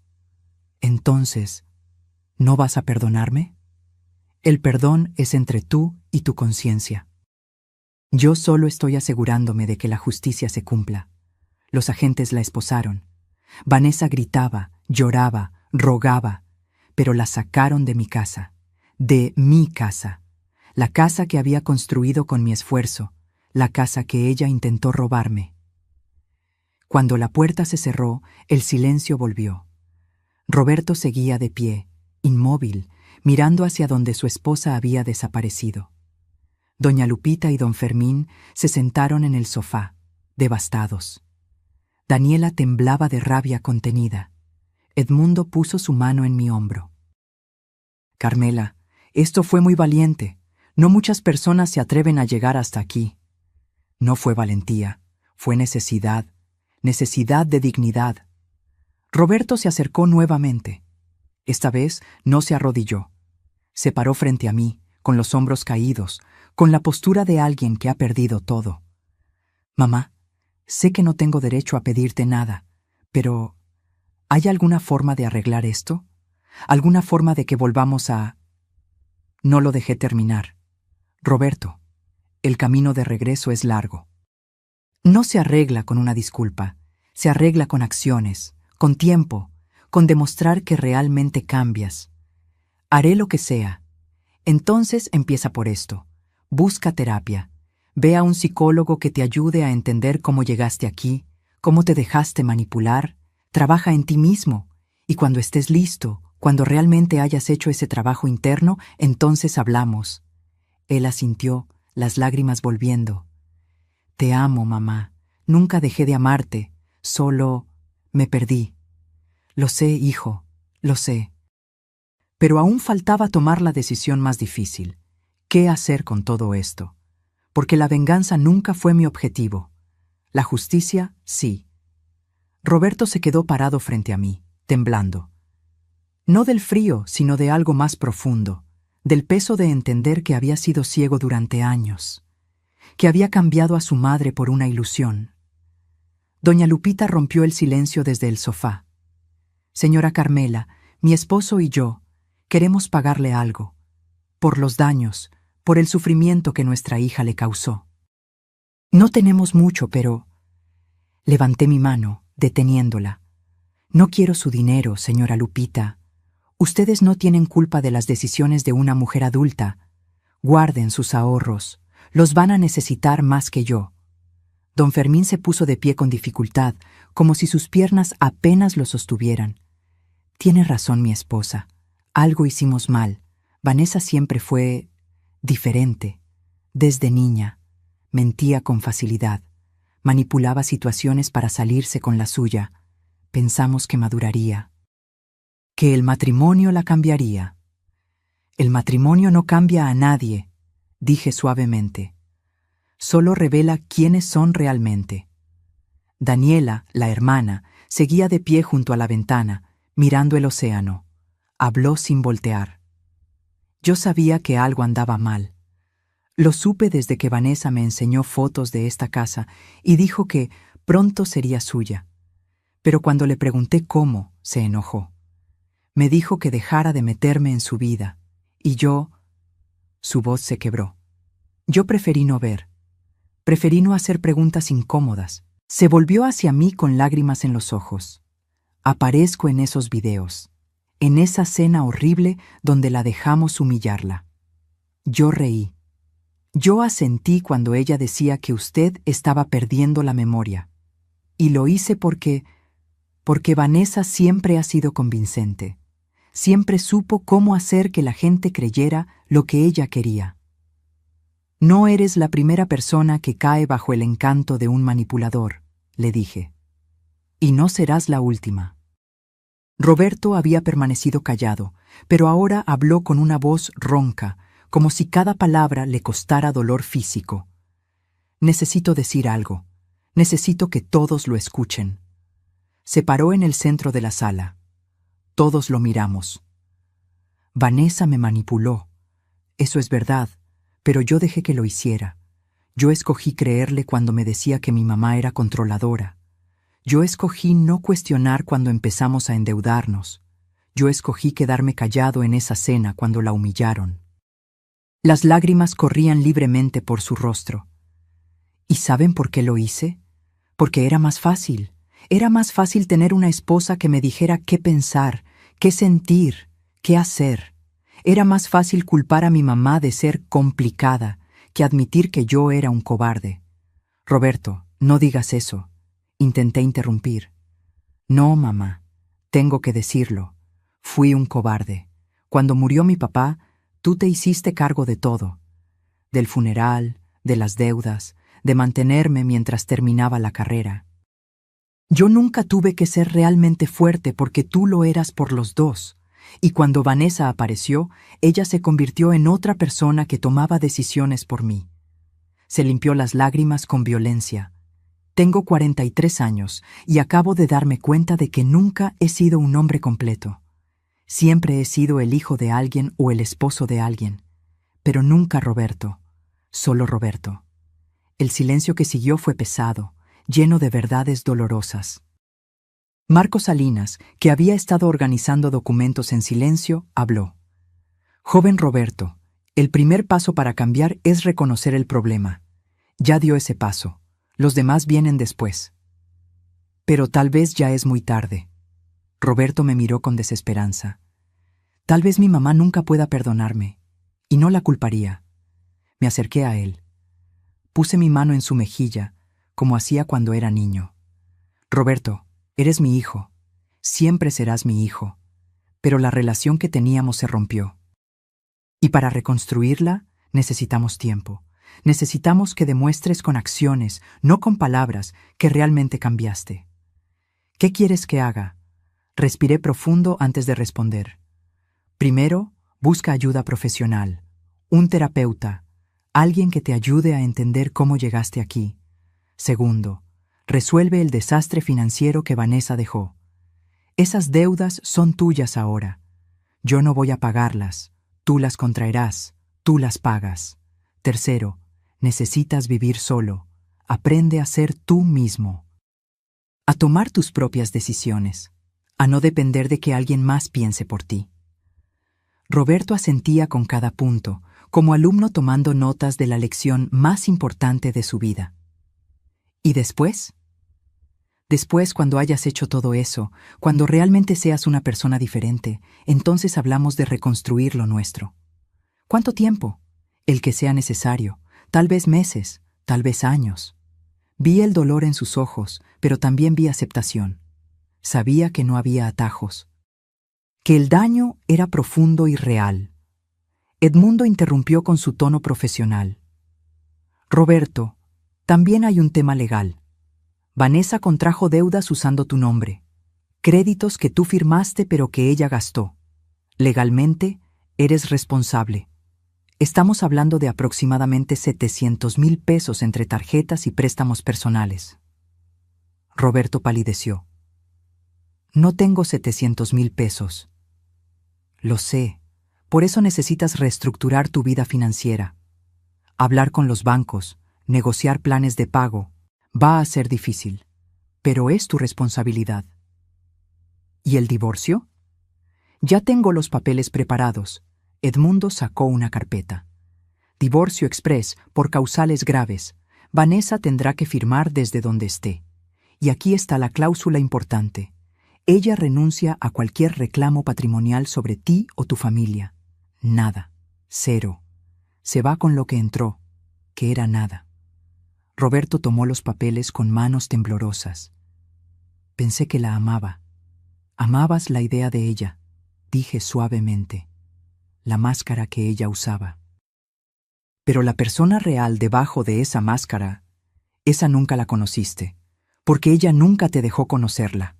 Entonces, ¿no vas a perdonarme? El perdón es entre tú y tu conciencia. Yo solo estoy asegurándome de que la justicia se cumpla. Los agentes la esposaron. Vanessa gritaba, lloraba, rogaba, pero la sacaron de mi casa, la casa que había construido con mi esfuerzo, la casa que ella intentó robarme. Cuando la puerta se cerró, el silencio volvió. Roberto seguía de pie, inmóvil, mirando hacia donde su esposa había desaparecido. Doña Lupita y don Fermín se sentaron en el sofá, devastados. Daniela temblaba de rabia contenida. Edmundo puso su mano en mi hombro. Carmela, esto fue muy valiente. No muchas personas se atreven a llegar hasta aquí. No fue valentía, fue necesidad de dignidad. Roberto se acercó nuevamente. Esta vez no se arrodilló. Se paró frente a mí, con los hombros caídos, con la postura de alguien que ha perdido todo. Mamá, sé que no tengo derecho a pedirte nada, pero ¿hay alguna forma de arreglar esto? ¿Alguna forma de que volvamos a...? No lo dejé terminar. Roberto, el camino de regreso es largo. No se arregla con una disculpa, se arregla con acciones, con tiempo, con demostrar que realmente cambias. Haré lo que sea. Entonces empieza por esto. Busca terapia. Ve a un psicólogo que te ayude a entender cómo llegaste aquí, cómo te dejaste manipular. Trabaja en ti mismo. Y cuando estés listo, cuando realmente hayas hecho ese trabajo interno, entonces hablamos. Él asintió, las lágrimas volviendo. Te amo, mamá. Nunca dejé de amarte. Solo me perdí. Lo sé, hijo, lo sé. Pero aún faltaba tomar la decisión más difícil. ¿Qué hacer con todo esto? Porque la venganza nunca fue mi objetivo. La justicia, sí. Roberto se quedó parado frente a mí, temblando. No del frío, sino de algo más profundo, del peso de entender que había sido ciego durante años, que había cambiado a su madre por una ilusión. Doña Lupita rompió el silencio desde el sofá. Señora Carmela, mi esposo y yo queremos pagarle algo, por los daños, por el sufrimiento que nuestra hija le causó. No tenemos mucho, pero... Levanté mi mano, deteniéndola. No quiero su dinero, señora Lupita. Ustedes no tienen culpa de las decisiones de una mujer adulta. Guarden sus ahorros. Los van a necesitar más que yo. Don Fermín se puso de pie con dificultad, como si sus piernas apenas lo sostuvieran. Tiene razón mi esposa. Algo hicimos mal. Vanessa siempre fue... diferente. Desde niña. Mentía con facilidad. Manipulaba situaciones para salirse con la suya. Pensamos que maduraría. Que el matrimonio la cambiaría. El matrimonio no cambia a nadie, dije suavemente. Solo revela quiénes son realmente. Daniela, la hermana, seguía de pie junto a la ventana, mirando el océano. Habló sin voltear. Yo sabía que algo andaba mal. Lo supe desde que Vanessa me enseñó fotos de esta casa y dijo que pronto sería suya. Pero cuando le pregunté cómo, se enojó. Me dijo que dejara de meterme en su vida, y yo... Su voz se quebró. Yo preferí no ver. Preferí no hacer preguntas incómodas. Se volvió hacia mí con lágrimas en los ojos. Aparezco en esos videos, en esa cena horrible donde la dejamos humillarla. Yo reí. Yo asentí cuando ella decía que usted estaba perdiendo la memoria. Y lo hice porque Vanessa siempre ha sido convincente. Siempre supo cómo hacer que la gente creyera lo que ella quería. No eres la primera persona que cae bajo el encanto de un manipulador, le dije. Y no serás la última. Roberto había permanecido callado, pero ahora habló con una voz ronca, como si cada palabra le costara dolor físico. Necesito decir algo. Necesito que todos lo escuchen. Se paró en el centro de la sala. Todos lo miramos. Vanessa me manipuló. Eso es verdad, pero yo dejé que lo hiciera. Yo escogí creerle cuando me decía que mi mamá era controladora. Yo escogí no cuestionar cuando empezamos a endeudarnos. Yo escogí quedarme callado en esa cena cuando la humillaron. Las lágrimas corrían libremente por su rostro. ¿Y saben por qué lo hice? Porque era más fácil. Era más fácil tener una esposa que me dijera qué pensar, qué sentir, qué hacer. Era más fácil culpar a mi mamá de ser complicada que admitir que yo era un cobarde. Roberto, no digas eso. Intenté interrumpir. No, mamá, tengo que decirlo. Fui un cobarde. Cuando murió mi papá, tú te hiciste cargo de todo. Del funeral, de las deudas, de mantenerme mientras terminaba la carrera. Yo nunca tuve que ser realmente fuerte porque tú lo eras por los dos. Y cuando Vanessa apareció, ella se convirtió en otra persona que tomaba decisiones por mí. Se limpió las lágrimas con violencia. Tengo 43 años y acabo de darme cuenta de que nunca he sido un hombre completo. Siempre he sido el hijo de alguien o el esposo de alguien. Pero nunca Roberto. Solo Roberto. El silencio que siguió fue pesado, lleno de verdades dolorosas. Marco Salinas, que había estado organizando documentos en silencio, habló. Joven Roberto, el primer paso para cambiar es reconocer el problema. Ya dio ese paso. Los demás vienen después. Pero tal vez ya es muy tarde. Roberto me miró con desesperanza. Tal vez mi mamá nunca pueda perdonarme, y no la culparía. Me acerqué a él. Puse mi mano en su mejilla, como hacía cuando era niño. Roberto, eres mi hijo. Siempre serás mi hijo. Pero la relación que teníamos se rompió. Y para reconstruirla, necesitamos tiempo. Necesitamos que demuestres con acciones, no con palabras, que realmente cambiaste. ¿Qué quieres que haga? Respiré profundo antes de responder. Primero, busca ayuda profesional. Un terapeuta. Alguien que te ayude a entender cómo llegaste aquí. Segundo, resuelve el desastre financiero que Vanessa dejó. Esas deudas son tuyas ahora. Yo no voy a pagarlas. Tú las contraerás. Tú las pagas. Tercero, necesitas vivir solo. Aprende a ser tú mismo. A tomar tus propias decisiones. A no depender de que alguien más piense por ti. Roberto asentía con cada punto, como alumno tomando notas de la lección más importante de su vida. ¿Y después? Después, cuando hayas hecho todo eso, cuando realmente seas una persona diferente, entonces hablamos de reconstruir lo nuestro. ¿Cuánto tiempo? El que sea necesario, tal vez meses, tal vez años. Vi el dolor en sus ojos, pero también vi aceptación. Sabía que no había atajos. Que el daño era profundo y real. Edmundo interrumpió con su tono profesional. Roberto, también hay un tema legal. Vanessa contrajo deudas usando tu nombre. Créditos que tú firmaste pero que ella gastó. Legalmente, eres responsable. Estamos hablando de aproximadamente 700,000 pesos entre tarjetas y préstamos personales. Roberto palideció. No tengo 700,000 pesos. Lo sé. Por eso necesitas reestructurar tu vida financiera. Hablar con los bancos, negociar planes de pago, va a ser difícil, pero es tu responsabilidad. ¿Y el divorcio? Ya tengo los papeles preparados. Edmundo sacó una carpeta. Divorcio express por causales graves. Vanessa tendrá que firmar desde donde esté. Y aquí está la cláusula importante. Ella renuncia a cualquier reclamo patrimonial sobre ti o tu familia. Nada. Cero. Se va con lo que entró, que era nada. Roberto tomó los papeles con manos temblorosas. Pensé que la amaba. Amabas la idea de ella, dije suavemente. La máscara que ella usaba. Pero la persona real debajo de esa máscara, esa nunca la conociste. porque ella nunca te dejó conocerla.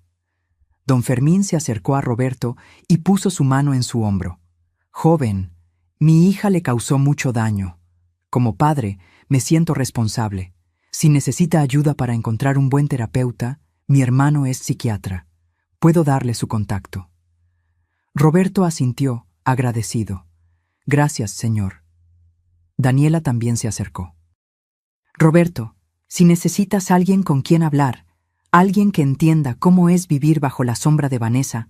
Don Fermín se acercó a Roberto y puso su mano en su hombro. Joven, mi hija le causó mucho daño. Como padre, me siento responsable. Si necesita ayuda para encontrar un buen terapeuta, mi hermano es psiquiatra. Puedo darle su contacto. Roberto asintió, agradecido. Gracias, señor. Daniela también se acercó. Roberto, si necesitas alguien con quien hablar, alguien que entienda cómo es vivir bajo la sombra de Vanessa,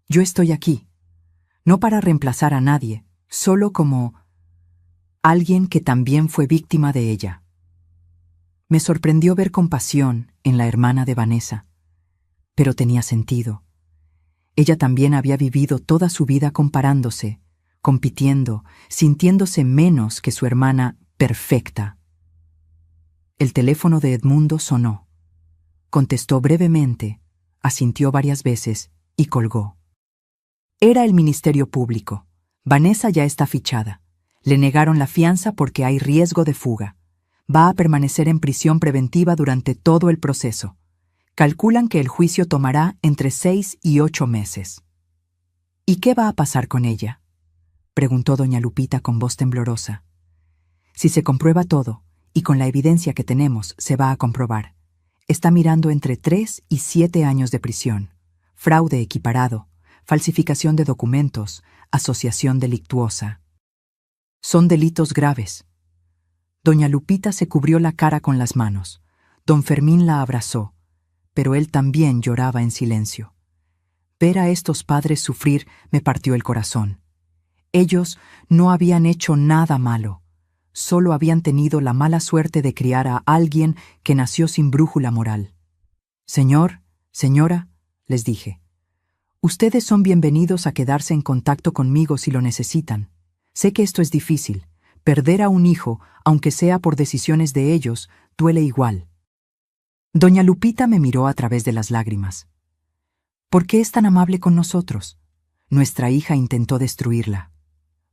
yo estoy aquí. No para reemplazar a nadie, solo como alguien que también fue víctima de ella. Me sorprendió ver compasión en la hermana de Vanessa, pero tenía sentido. Ella también había vivido toda su vida comparándose, compitiendo, sintiéndose menos que su hermana perfecta. El teléfono de Edmundo sonó. Contestó brevemente, asintió varias veces y colgó. Era el Ministerio Público. Vanessa ya está fichada. Le negaron la fianza porque hay riesgo de fuga. Va a permanecer en prisión preventiva durante todo el proceso. Calculan que el juicio tomará entre 6 y 8 meses. ¿Y qué va a pasar con ella?, preguntó doña Lupita con voz temblorosa. Si se comprueba todo, y con la evidencia que tenemos se va a comprobar, está mirando entre 3 y 7 años de prisión, fraude equiparado, falsificación de documentos, asociación delictuosa. Son delitos graves. Doña Lupita se cubrió la cara con las manos. Don Fermín la abrazó, pero él también lloraba en silencio. Ver a estos padres sufrir me partió el corazón. Ellos no habían hecho nada malo, solo habían tenido la mala suerte de criar a alguien que nació sin brújula moral. Señor, señora, les dije, ustedes son bienvenidos a quedarse en contacto conmigo si lo necesitan. Sé que esto es difícil. Perder a un hijo, aunque sea por decisiones de ellos, duele igual. Doña Lupita me miró a través de las lágrimas. ¿Por qué es tan amable con nosotros? Nuestra hija intentó destruirla.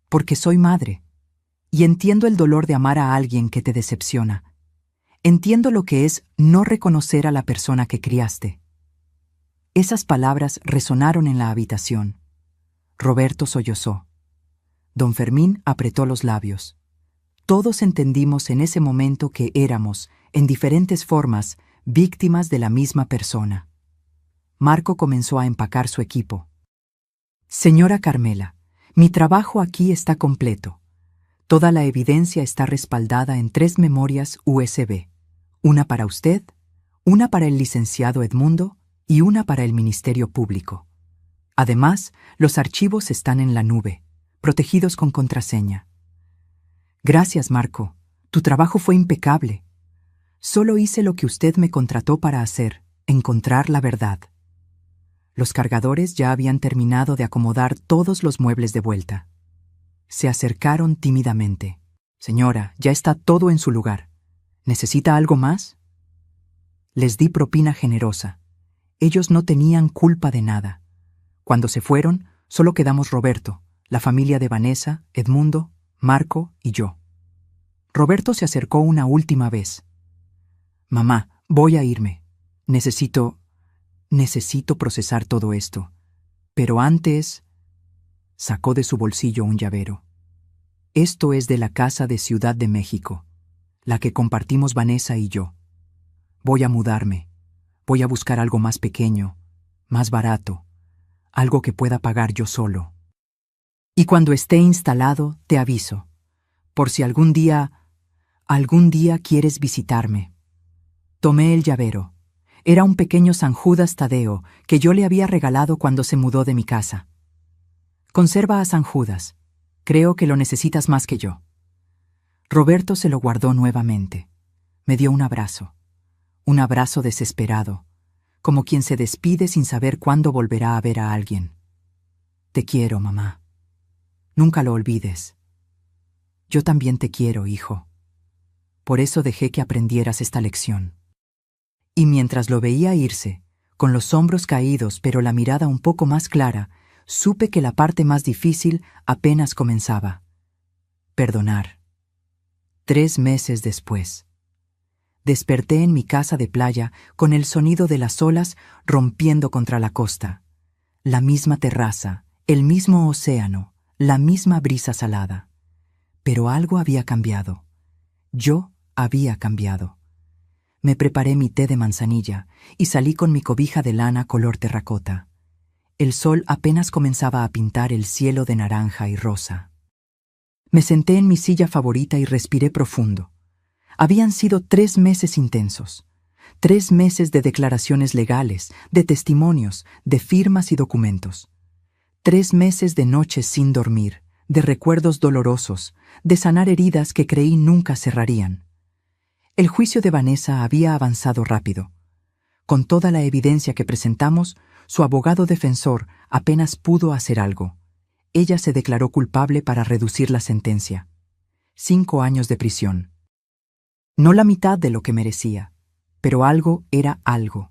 Porque soy madre, y entiendo el dolor de amar a alguien que te decepciona. Entiendo lo que es no reconocer a la persona que criaste. Esas palabras resonaron en la habitación. Roberto sollozó. Don Fermín apretó los labios. Todos entendimos en ese momento que éramos, en diferentes formas, víctimas de la misma persona. Marco comenzó a empacar su equipo. Señora Carmela, mi trabajo aquí está completo. Toda la evidencia está respaldada en 3 memorias USB. Una para usted, una para el licenciado Edmundo y una para el Ministerio Público. Además, los archivos están en la nube, protegidos con contraseña. Gracias, Marco. Tu trabajo fue impecable. Solo hice lo que usted me contrató para hacer, encontrar la verdad. Los cargadores ya habían terminado de acomodar todos los muebles de vuelta. Se acercaron tímidamente. Señora, ya está todo en su lugar. ¿Necesita algo más? Les di propina generosa. Ellos no tenían culpa de nada. Cuando se fueron, solo quedamos Roberto, la familia de Vanessa, Edmundo, Marco y yo. Roberto se acercó una última vez. Mamá, voy a irme. Necesito procesar todo esto. Pero antes... Sacó de su bolsillo un llavero. Esto es de la casa de Ciudad de México, la que compartimos Vanessa y yo. Voy a mudarme. Voy a buscar algo más pequeño, más barato, algo que pueda pagar yo solo. Y cuando esté instalado, te aviso, por si algún día quieres visitarme. Tomé el llavero. Era un pequeño San Judas Tadeo que yo le había regalado cuando se mudó de mi casa. Conserva a San Judas. Creo que lo necesitas más que yo. Roberto se lo guardó nuevamente. Me dio un abrazo desesperado, como quien se despide sin saber cuándo volverá a ver a alguien. Te quiero, mamá. Nunca lo olvides. Yo también te quiero, hijo. Por eso dejé que aprendieras esta lección. Y mientras lo veía irse, con los hombros caídos pero la mirada un poco más clara, supe que la parte más difícil apenas comenzaba. Perdonar. 3 meses después. Desperté en mi casa de playa con el sonido de las olas rompiendo contra la costa. La misma terraza, el mismo océano, la misma brisa salada. Pero algo había cambiado. Yo había cambiado. Me preparé mi té de manzanilla y salí con mi cobija de lana color terracota. El sol apenas comenzaba a pintar el cielo de naranja y rosa. Me senté en mi silla favorita y respiré profundo. Habían sido 3 meses intensos. 3 meses de declaraciones legales, de testimonios, de firmas y documentos. 3 meses de noches sin dormir, de recuerdos dolorosos, de sanar heridas que creí nunca cerrarían. El juicio de Vanessa había avanzado rápido. Con toda la evidencia que presentamos, su abogado defensor apenas pudo hacer algo. Ella se declaró culpable para reducir la sentencia. 5 años de prisión. No la mitad de lo que merecía, pero algo era algo.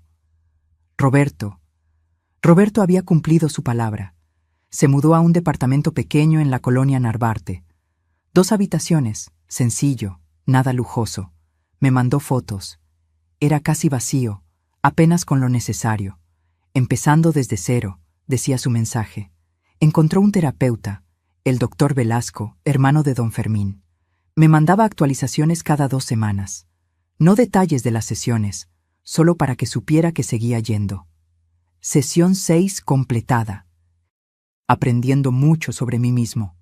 Roberto había cumplido su palabra. Se mudó a un departamento pequeño en la colonia Narvarte. 2 habitaciones, sencillo, nada lujoso. Me mandó fotos. Era casi vacío, apenas con lo necesario. Empezando desde cero, decía su mensaje. Encontró un terapeuta, el doctor Velasco, hermano de don Fermín. Me mandaba actualizaciones cada 2 semanas. No detalles de las sesiones, solo para que supiera que seguía yendo. Sesión 6 completada. Aprendiendo mucho sobre mí mismo.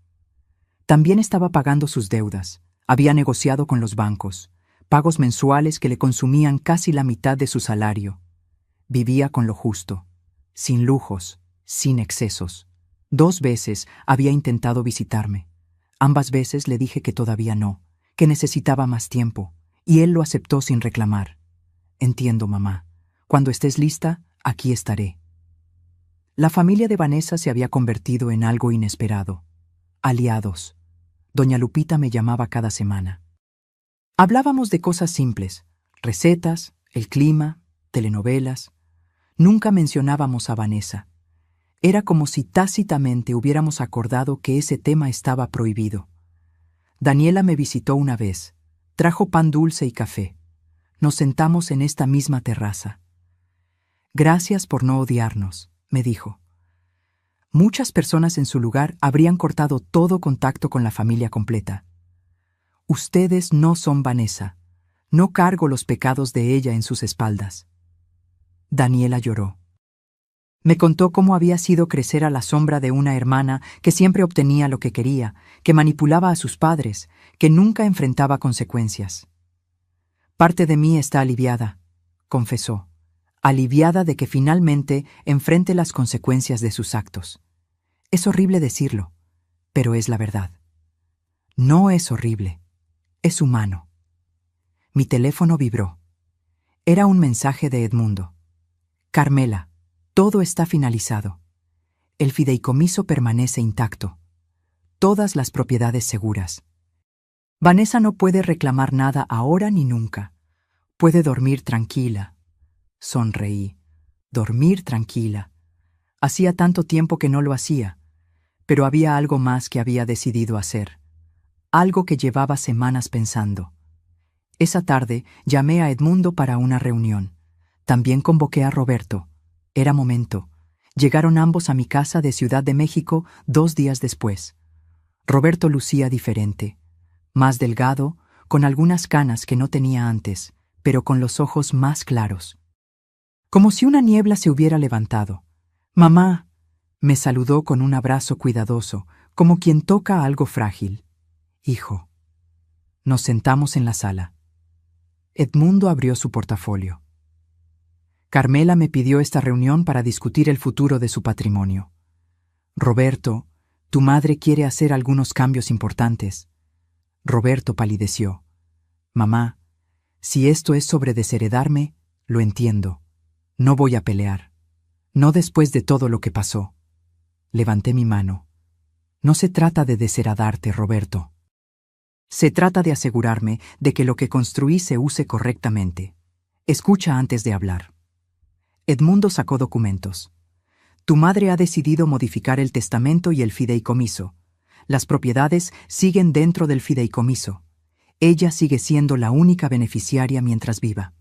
También estaba pagando sus deudas. Había negociado con los bancos, pagos mensuales que le consumían casi la mitad de su salario. Vivía con lo justo, sin lujos, sin excesos. 2 veces había intentado visitarme. Ambas veces le dije que todavía no, que necesitaba más tiempo, y él lo aceptó sin reclamar. Entiendo, mamá. Cuando estés lista, aquí estaré. La familia de Vanessa se había convertido en algo inesperado. Aliados. Doña Lupita me llamaba cada semana. Hablábamos de cosas simples, recetas, el clima, telenovelas. Nunca mencionábamos a Vanessa. Era como si tácitamente hubiéramos acordado que ese tema estaba prohibido. Daniela me visitó una vez. Trajo pan dulce y café. Nos sentamos en esta misma terraza. Gracias por no odiarnos, me dijo. Muchas personas en su lugar habrían cortado todo contacto con la familia completa. Ustedes no son Vanessa. No cargo los pecados de ella en sus espaldas. Daniela lloró. Me contó cómo había sido crecer a la sombra de una hermana que siempre obtenía lo que quería, que manipulaba a sus padres, que nunca enfrentaba consecuencias. Parte de mí está aliviada, confesó, aliviada de que finalmente enfrente las consecuencias de sus actos. Es horrible decirlo, pero es la verdad. No es horrible, es humano. Mi teléfono vibró. Era un mensaje de Edmundo. Carmela, todo está finalizado. El fideicomiso permanece intacto. Todas las propiedades seguras. Vanessa no puede reclamar nada ahora ni nunca. Puede dormir tranquila. Sonreí. Dormir tranquila. Hacía tanto tiempo que no lo hacía, pero había algo más que había decidido hacer. Algo que llevaba semanas pensando. Esa tarde llamé a Edmundo para una reunión. También convoqué a Roberto. Era momento. Llegaron ambos a mi casa de Ciudad de México 2 días después. Roberto lucía diferente. Más delgado, con algunas canas que no tenía antes, pero con los ojos más claros. Como si una niebla se hubiera levantado. «Mamá», me saludó con un abrazo cuidadoso, como quien toca algo frágil. «Hijo». Nos sentamos en la sala. Edmundo abrió su portafolio. Carmela me pidió esta reunión para discutir el futuro de su patrimonio. Roberto, tu madre quiere hacer algunos cambios importantes. Roberto palideció. Mamá, si esto es sobre desheredarme, lo entiendo. No voy a pelear. No después de todo lo que pasó. Levanté mi mano. No se trata de desheredarte, Roberto. Se trata de asegurarme de que lo que construí se use correctamente. Escucha antes de hablar. Edmundo sacó documentos. Tu madre ha decidido modificar el testamento y el fideicomiso. Las propiedades siguen dentro del fideicomiso. Ella sigue siendo la única beneficiaria mientras viva.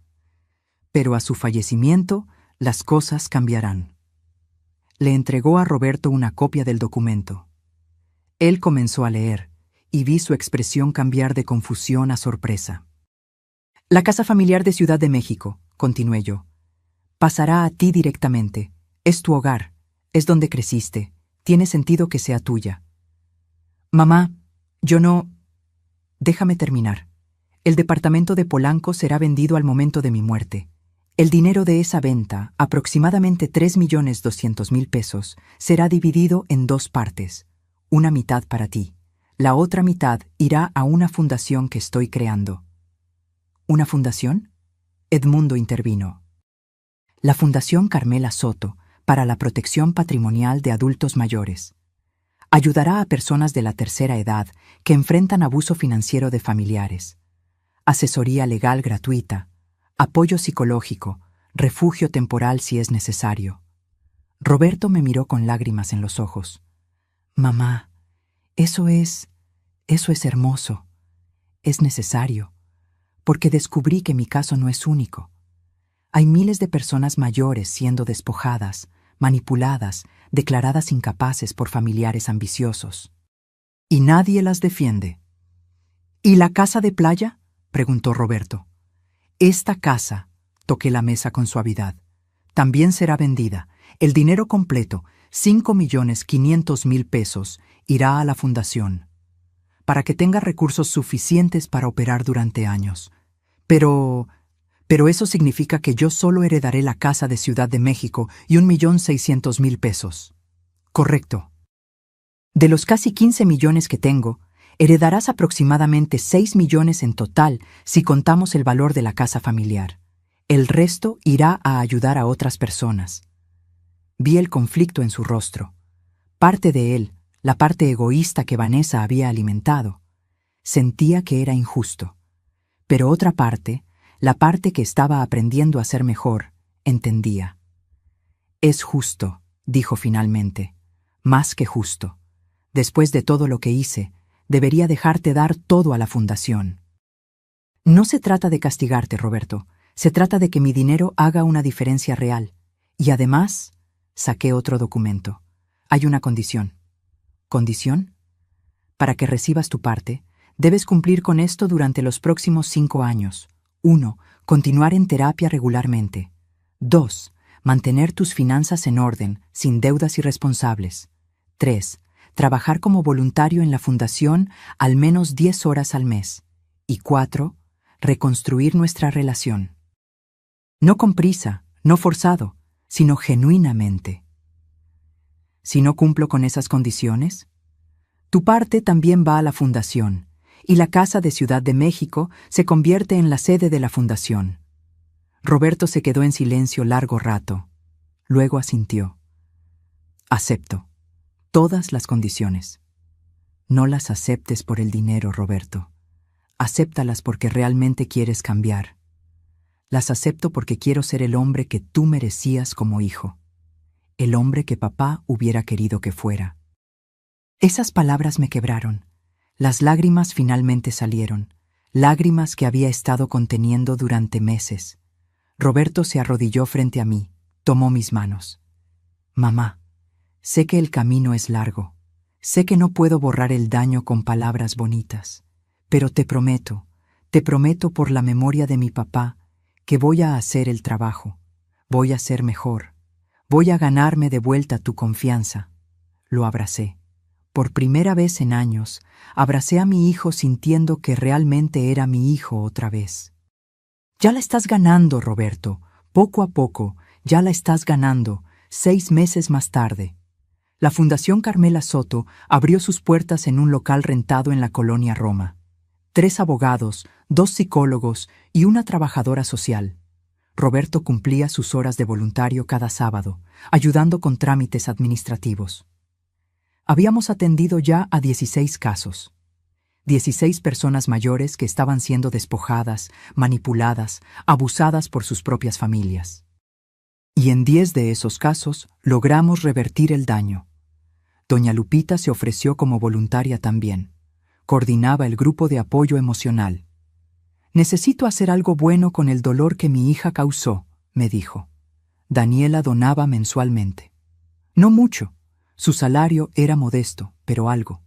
Pero a su fallecimiento, las cosas cambiarán. Le entregó a Roberto una copia del documento. Él comenzó a leer, y vi su expresión cambiar de confusión a sorpresa. La casa familiar de Ciudad de México, continué yo, pasará a ti directamente. Es tu hogar, es donde creciste, tiene sentido que sea tuya. Mamá, yo no... Déjame terminar. El departamento de Polanco será vendido al momento de mi muerte. El dinero de esa venta, aproximadamente 3.200.000 pesos, será dividido en 2 partes. Una mitad para ti. La otra mitad irá a una fundación que estoy creando. ¿Una fundación? Edmundo intervino. La Fundación Carmela Soto, para la protección patrimonial de adultos mayores. Ayudará a personas de la tercera edad que enfrentan abuso financiero de familiares. Asesoría legal gratuita, apoyo psicológico, refugio temporal si es necesario. Roberto me miró con lágrimas en los ojos. Mamá, eso es hermoso. Es necesario, porque descubrí que mi caso no es único. Hay miles de personas mayores siendo despojadas, manipuladas, declaradas incapaces por familiares ambiciosos. Y nadie las defiende. ¿Y la casa de playa?, preguntó Roberto. Esta casa, toqué la mesa con suavidad, también será vendida. El dinero completo, 5.500.000 pesos, irá a la fundación, para que tenga recursos suficientes para operar durante años. Pero eso significa que yo solo heredaré la casa de Ciudad de México y 1.600.000 pesos. Correcto. De los casi 15 millones que tengo, heredarás aproximadamente 6 millones en total si contamos el valor de la casa familiar. El resto irá a ayudar a otras personas. Vi el conflicto en su rostro. Parte de él, la parte egoísta que Vanessa había alimentado, sentía que era injusto. Pero otra parte, la parte que estaba aprendiendo a ser mejor, entendía. Es justo, dijo finalmente, más que justo. Después de todo lo que hice, debería dejarte dar todo a la fundación. No se trata de castigarte, Roberto. Se trata de que mi dinero haga una diferencia real. Y además, saqué otro documento. Hay una condición. ¿Condición? Para que recibas tu parte, debes cumplir con esto durante los próximos 5 años. 1. Continuar en terapia regularmente. 2. Mantener tus finanzas en orden, sin deudas irresponsables. 3. Trabajar como voluntario en la fundación al menos 10 horas al mes. Y 4. Reconstruir nuestra relación. No con prisa, no forzado, sino genuinamente. Si no cumplo con esas condiciones, tu parte también va a la fundación, y la Casa de Ciudad de México se convierte en la sede de la fundación. Roberto se quedó en silencio largo rato. Luego asintió. Acepto. Todas las condiciones. No las aceptes por el dinero, Roberto. Acéptalas porque realmente quieres cambiar. Las acepto porque quiero ser el hombre que tú merecías como hijo. El hombre que papá hubiera querido que fuera. Esas palabras me quebraron. Las lágrimas finalmente salieron, lágrimas que había estado conteniendo durante meses. Roberto se arrodilló frente a mí, tomó mis manos. Mamá, sé que el camino es largo, sé que no puedo borrar el daño con palabras bonitas, pero te prometo por la memoria de mi papá, que voy a hacer el trabajo, voy a ser mejor, voy a ganarme de vuelta tu confianza. Lo abracé. Por primera vez en años, abracé a mi hijo sintiendo que realmente era mi hijo otra vez. Ya la estás ganando, Roberto. Poco a poco, ya la estás ganando. 6 meses más tarde. La Fundación Carmela Soto abrió sus puertas en un local rentado en la colonia Roma. 3 abogados, 2 psicólogos y una trabajadora social. Roberto cumplía sus horas de voluntario cada sábado, ayudando con trámites administrativos. Habíamos atendido ya a 16 casos. 16 personas mayores que estaban siendo despojadas, manipuladas, abusadas por sus propias familias. Y en 10 de esos casos logramos revertir el daño. Doña Lupita se ofreció como voluntaria también. Coordinaba el grupo de apoyo emocional. Necesito hacer algo bueno con el dolor que mi hija causó, me dijo. Daniela donaba mensualmente. No mucho. Su salario era modesto, pero algo.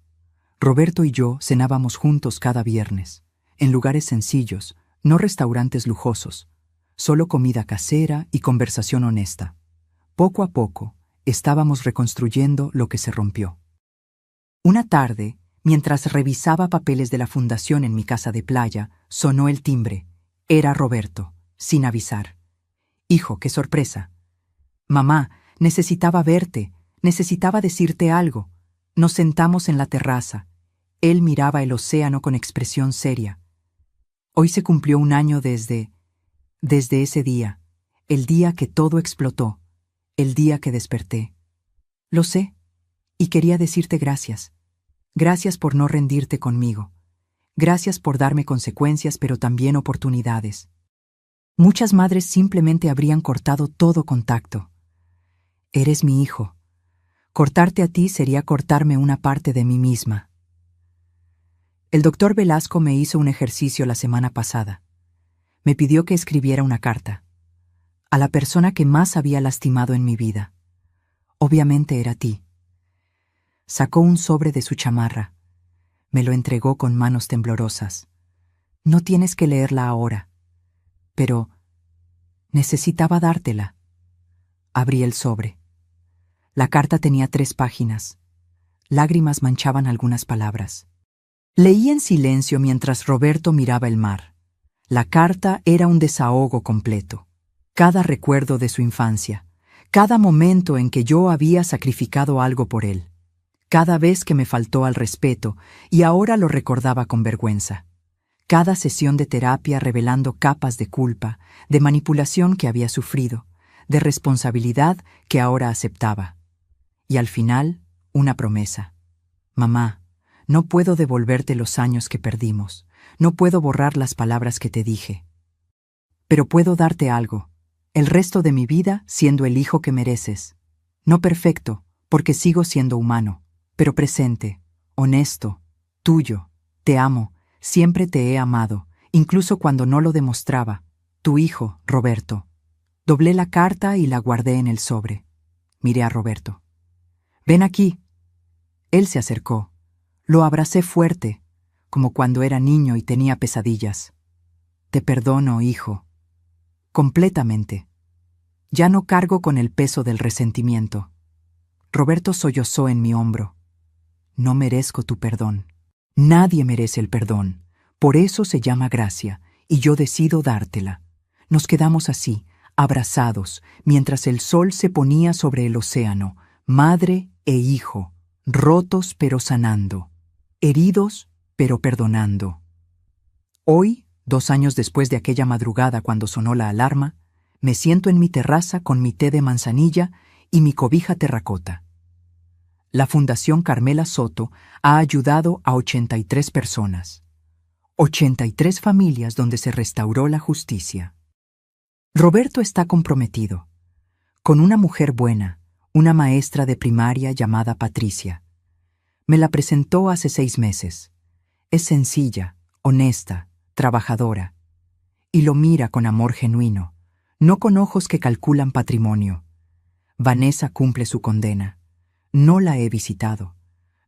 Roberto y yo cenábamos juntos cada viernes, en lugares sencillos, no restaurantes lujosos, solo comida casera y conversación honesta. Poco a poco, estábamos reconstruyendo lo que se rompió. Una tarde, mientras revisaba papeles de la fundación en mi casa de playa, sonó el timbre. Era Roberto, sin avisar. Hijo, qué sorpresa. Mamá, necesitaba verte, necesitaba decirte algo. Nos sentamos en la terraza. Él miraba el océano con expresión seria. Hoy se cumplió un año desde ese día, el día que todo explotó, el día que desperté. Lo sé, y quería decirte gracias. Gracias por no rendirte conmigo. Gracias por darme consecuencias, pero también oportunidades. Muchas madres simplemente habrían cortado todo contacto. Eres mi hijo. Cortarte a ti sería cortarme una parte de mí misma. El doctor Velasco me hizo un ejercicio la semana pasada. Me pidió que escribiera una carta a la persona que más había lastimado en mi vida. Obviamente era a ti. Sacó un sobre de su chamarra. Me lo entregó con manos temblorosas. No tienes que leerla ahora. Pero necesitaba dártela. Abrí el sobre. La carta tenía 3 páginas. Lágrimas manchaban algunas palabras. Leí en silencio mientras Roberto miraba el mar. La carta era un desahogo completo. Cada recuerdo de su infancia, cada momento en que yo había sacrificado algo por él, cada vez que me faltó al respeto y ahora lo recordaba con vergüenza. Cada sesión de terapia revelando capas de culpa, de manipulación que había sufrido, de responsabilidad que ahora aceptaba. Y al final, una promesa. Mamá, no puedo devolverte los años que perdimos, no puedo borrar las palabras que te dije. Pero puedo darte algo, el resto de mi vida siendo el hijo que mereces. No perfecto, porque sigo siendo humano, pero presente, honesto, tuyo, te amo, siempre te he amado, incluso cuando no lo demostraba. Tu hijo, Roberto. Doblé la carta y la guardé en el sobre. Miré a Roberto. Ven aquí. Él se acercó. Lo abracé fuerte, como cuando era niño y tenía pesadillas. Te perdono, hijo. Completamente. Ya no cargo con el peso del resentimiento. Roberto sollozó en mi hombro. No merezco tu perdón. Nadie merece el perdón. Por eso se llama gracia, y yo decido dártela. Nos quedamos así, abrazados, mientras el sol se ponía sobre el océano, madre e hijo, rotos pero sanando, heridos pero perdonando. Hoy, 2 años después de aquella madrugada cuando sonó la alarma, me siento en mi terraza con mi té de manzanilla y mi cobija terracota. La Fundación Carmela Soto ha ayudado a 83 personas. 83 familias donde se restauró la justicia. Roberto está comprometido con una mujer buena, una maestra de primaria llamada Patricia. Me la presentó hace 6 meses. Es sencilla, honesta, trabajadora. Y lo mira con amor genuino, no con ojos que calculan patrimonio. Vanessa cumple su condena. No la he visitado.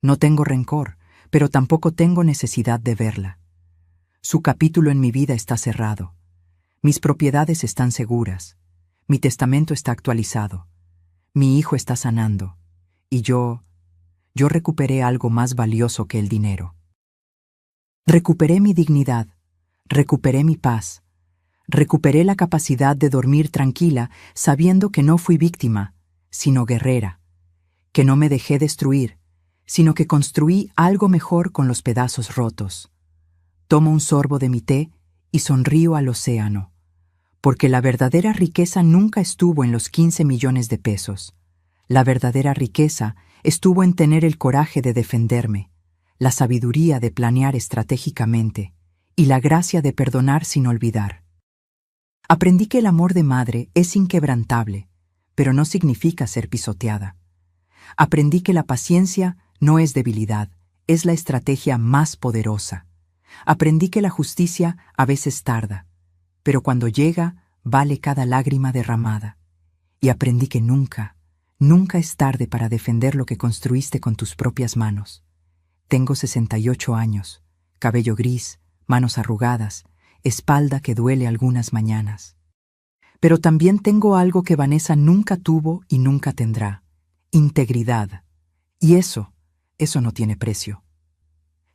No tengo rencor, pero tampoco tengo necesidad de verla. Su capítulo en mi vida está cerrado. Mis propiedades están seguras. Mi testamento está actualizado. Mi hijo está sanando. Y yo recuperé algo más valioso que el dinero. Recuperé mi dignidad. Recuperé mi paz. Recuperé la capacidad de dormir tranquila sabiendo que no fui víctima, sino guerrera. Que no me dejé destruir, sino que construí algo mejor con los pedazos rotos. Tomo un sorbo de mi té y sonrío al océano, porque la verdadera riqueza nunca estuvo en los 15 millones de pesos. La verdadera riqueza estuvo en tener el coraje de defenderme, la sabiduría de planear estratégicamente y la gracia de perdonar sin olvidar. Aprendí que el amor de madre es inquebrantable, pero no significa ser pisoteada. Aprendí que la paciencia no es debilidad, es la estrategia más poderosa. Aprendí que la justicia a veces tarda, pero cuando llega, vale cada lágrima derramada. Y aprendí que nunca, nunca es tarde para defender lo que construiste con tus propias manos. Tengo 68 años, cabello gris, manos arrugadas, espalda que duele algunas mañanas. Pero también tengo algo que Vanessa nunca tuvo y nunca tendrá: integridad. Y eso no tiene precio.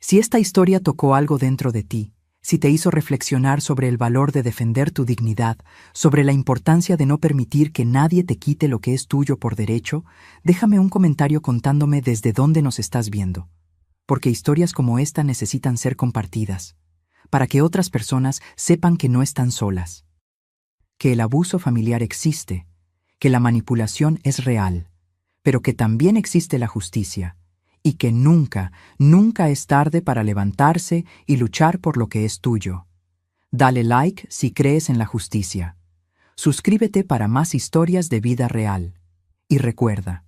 Si esta historia tocó algo dentro de ti, si te hizo reflexionar sobre el valor de defender tu dignidad, sobre la importancia de no permitir que nadie te quite lo que es tuyo por derecho, déjame un comentario contándome desde dónde nos estás viendo. Porque historias como esta necesitan ser compartidas, para que otras personas sepan que no están solas, que el abuso familiar existe, que la manipulación es real, pero que también existe la justicia, y que nunca, nunca es tarde para levantarse y luchar por lo que es tuyo. Dale like si crees en la justicia. Suscríbete para más historias de vida real. Y recuerda,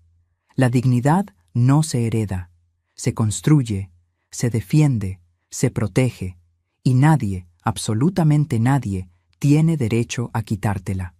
la dignidad no se hereda, se construye, se defiende, se protege, y nadie, absolutamente nadie, tiene derecho a quitártela.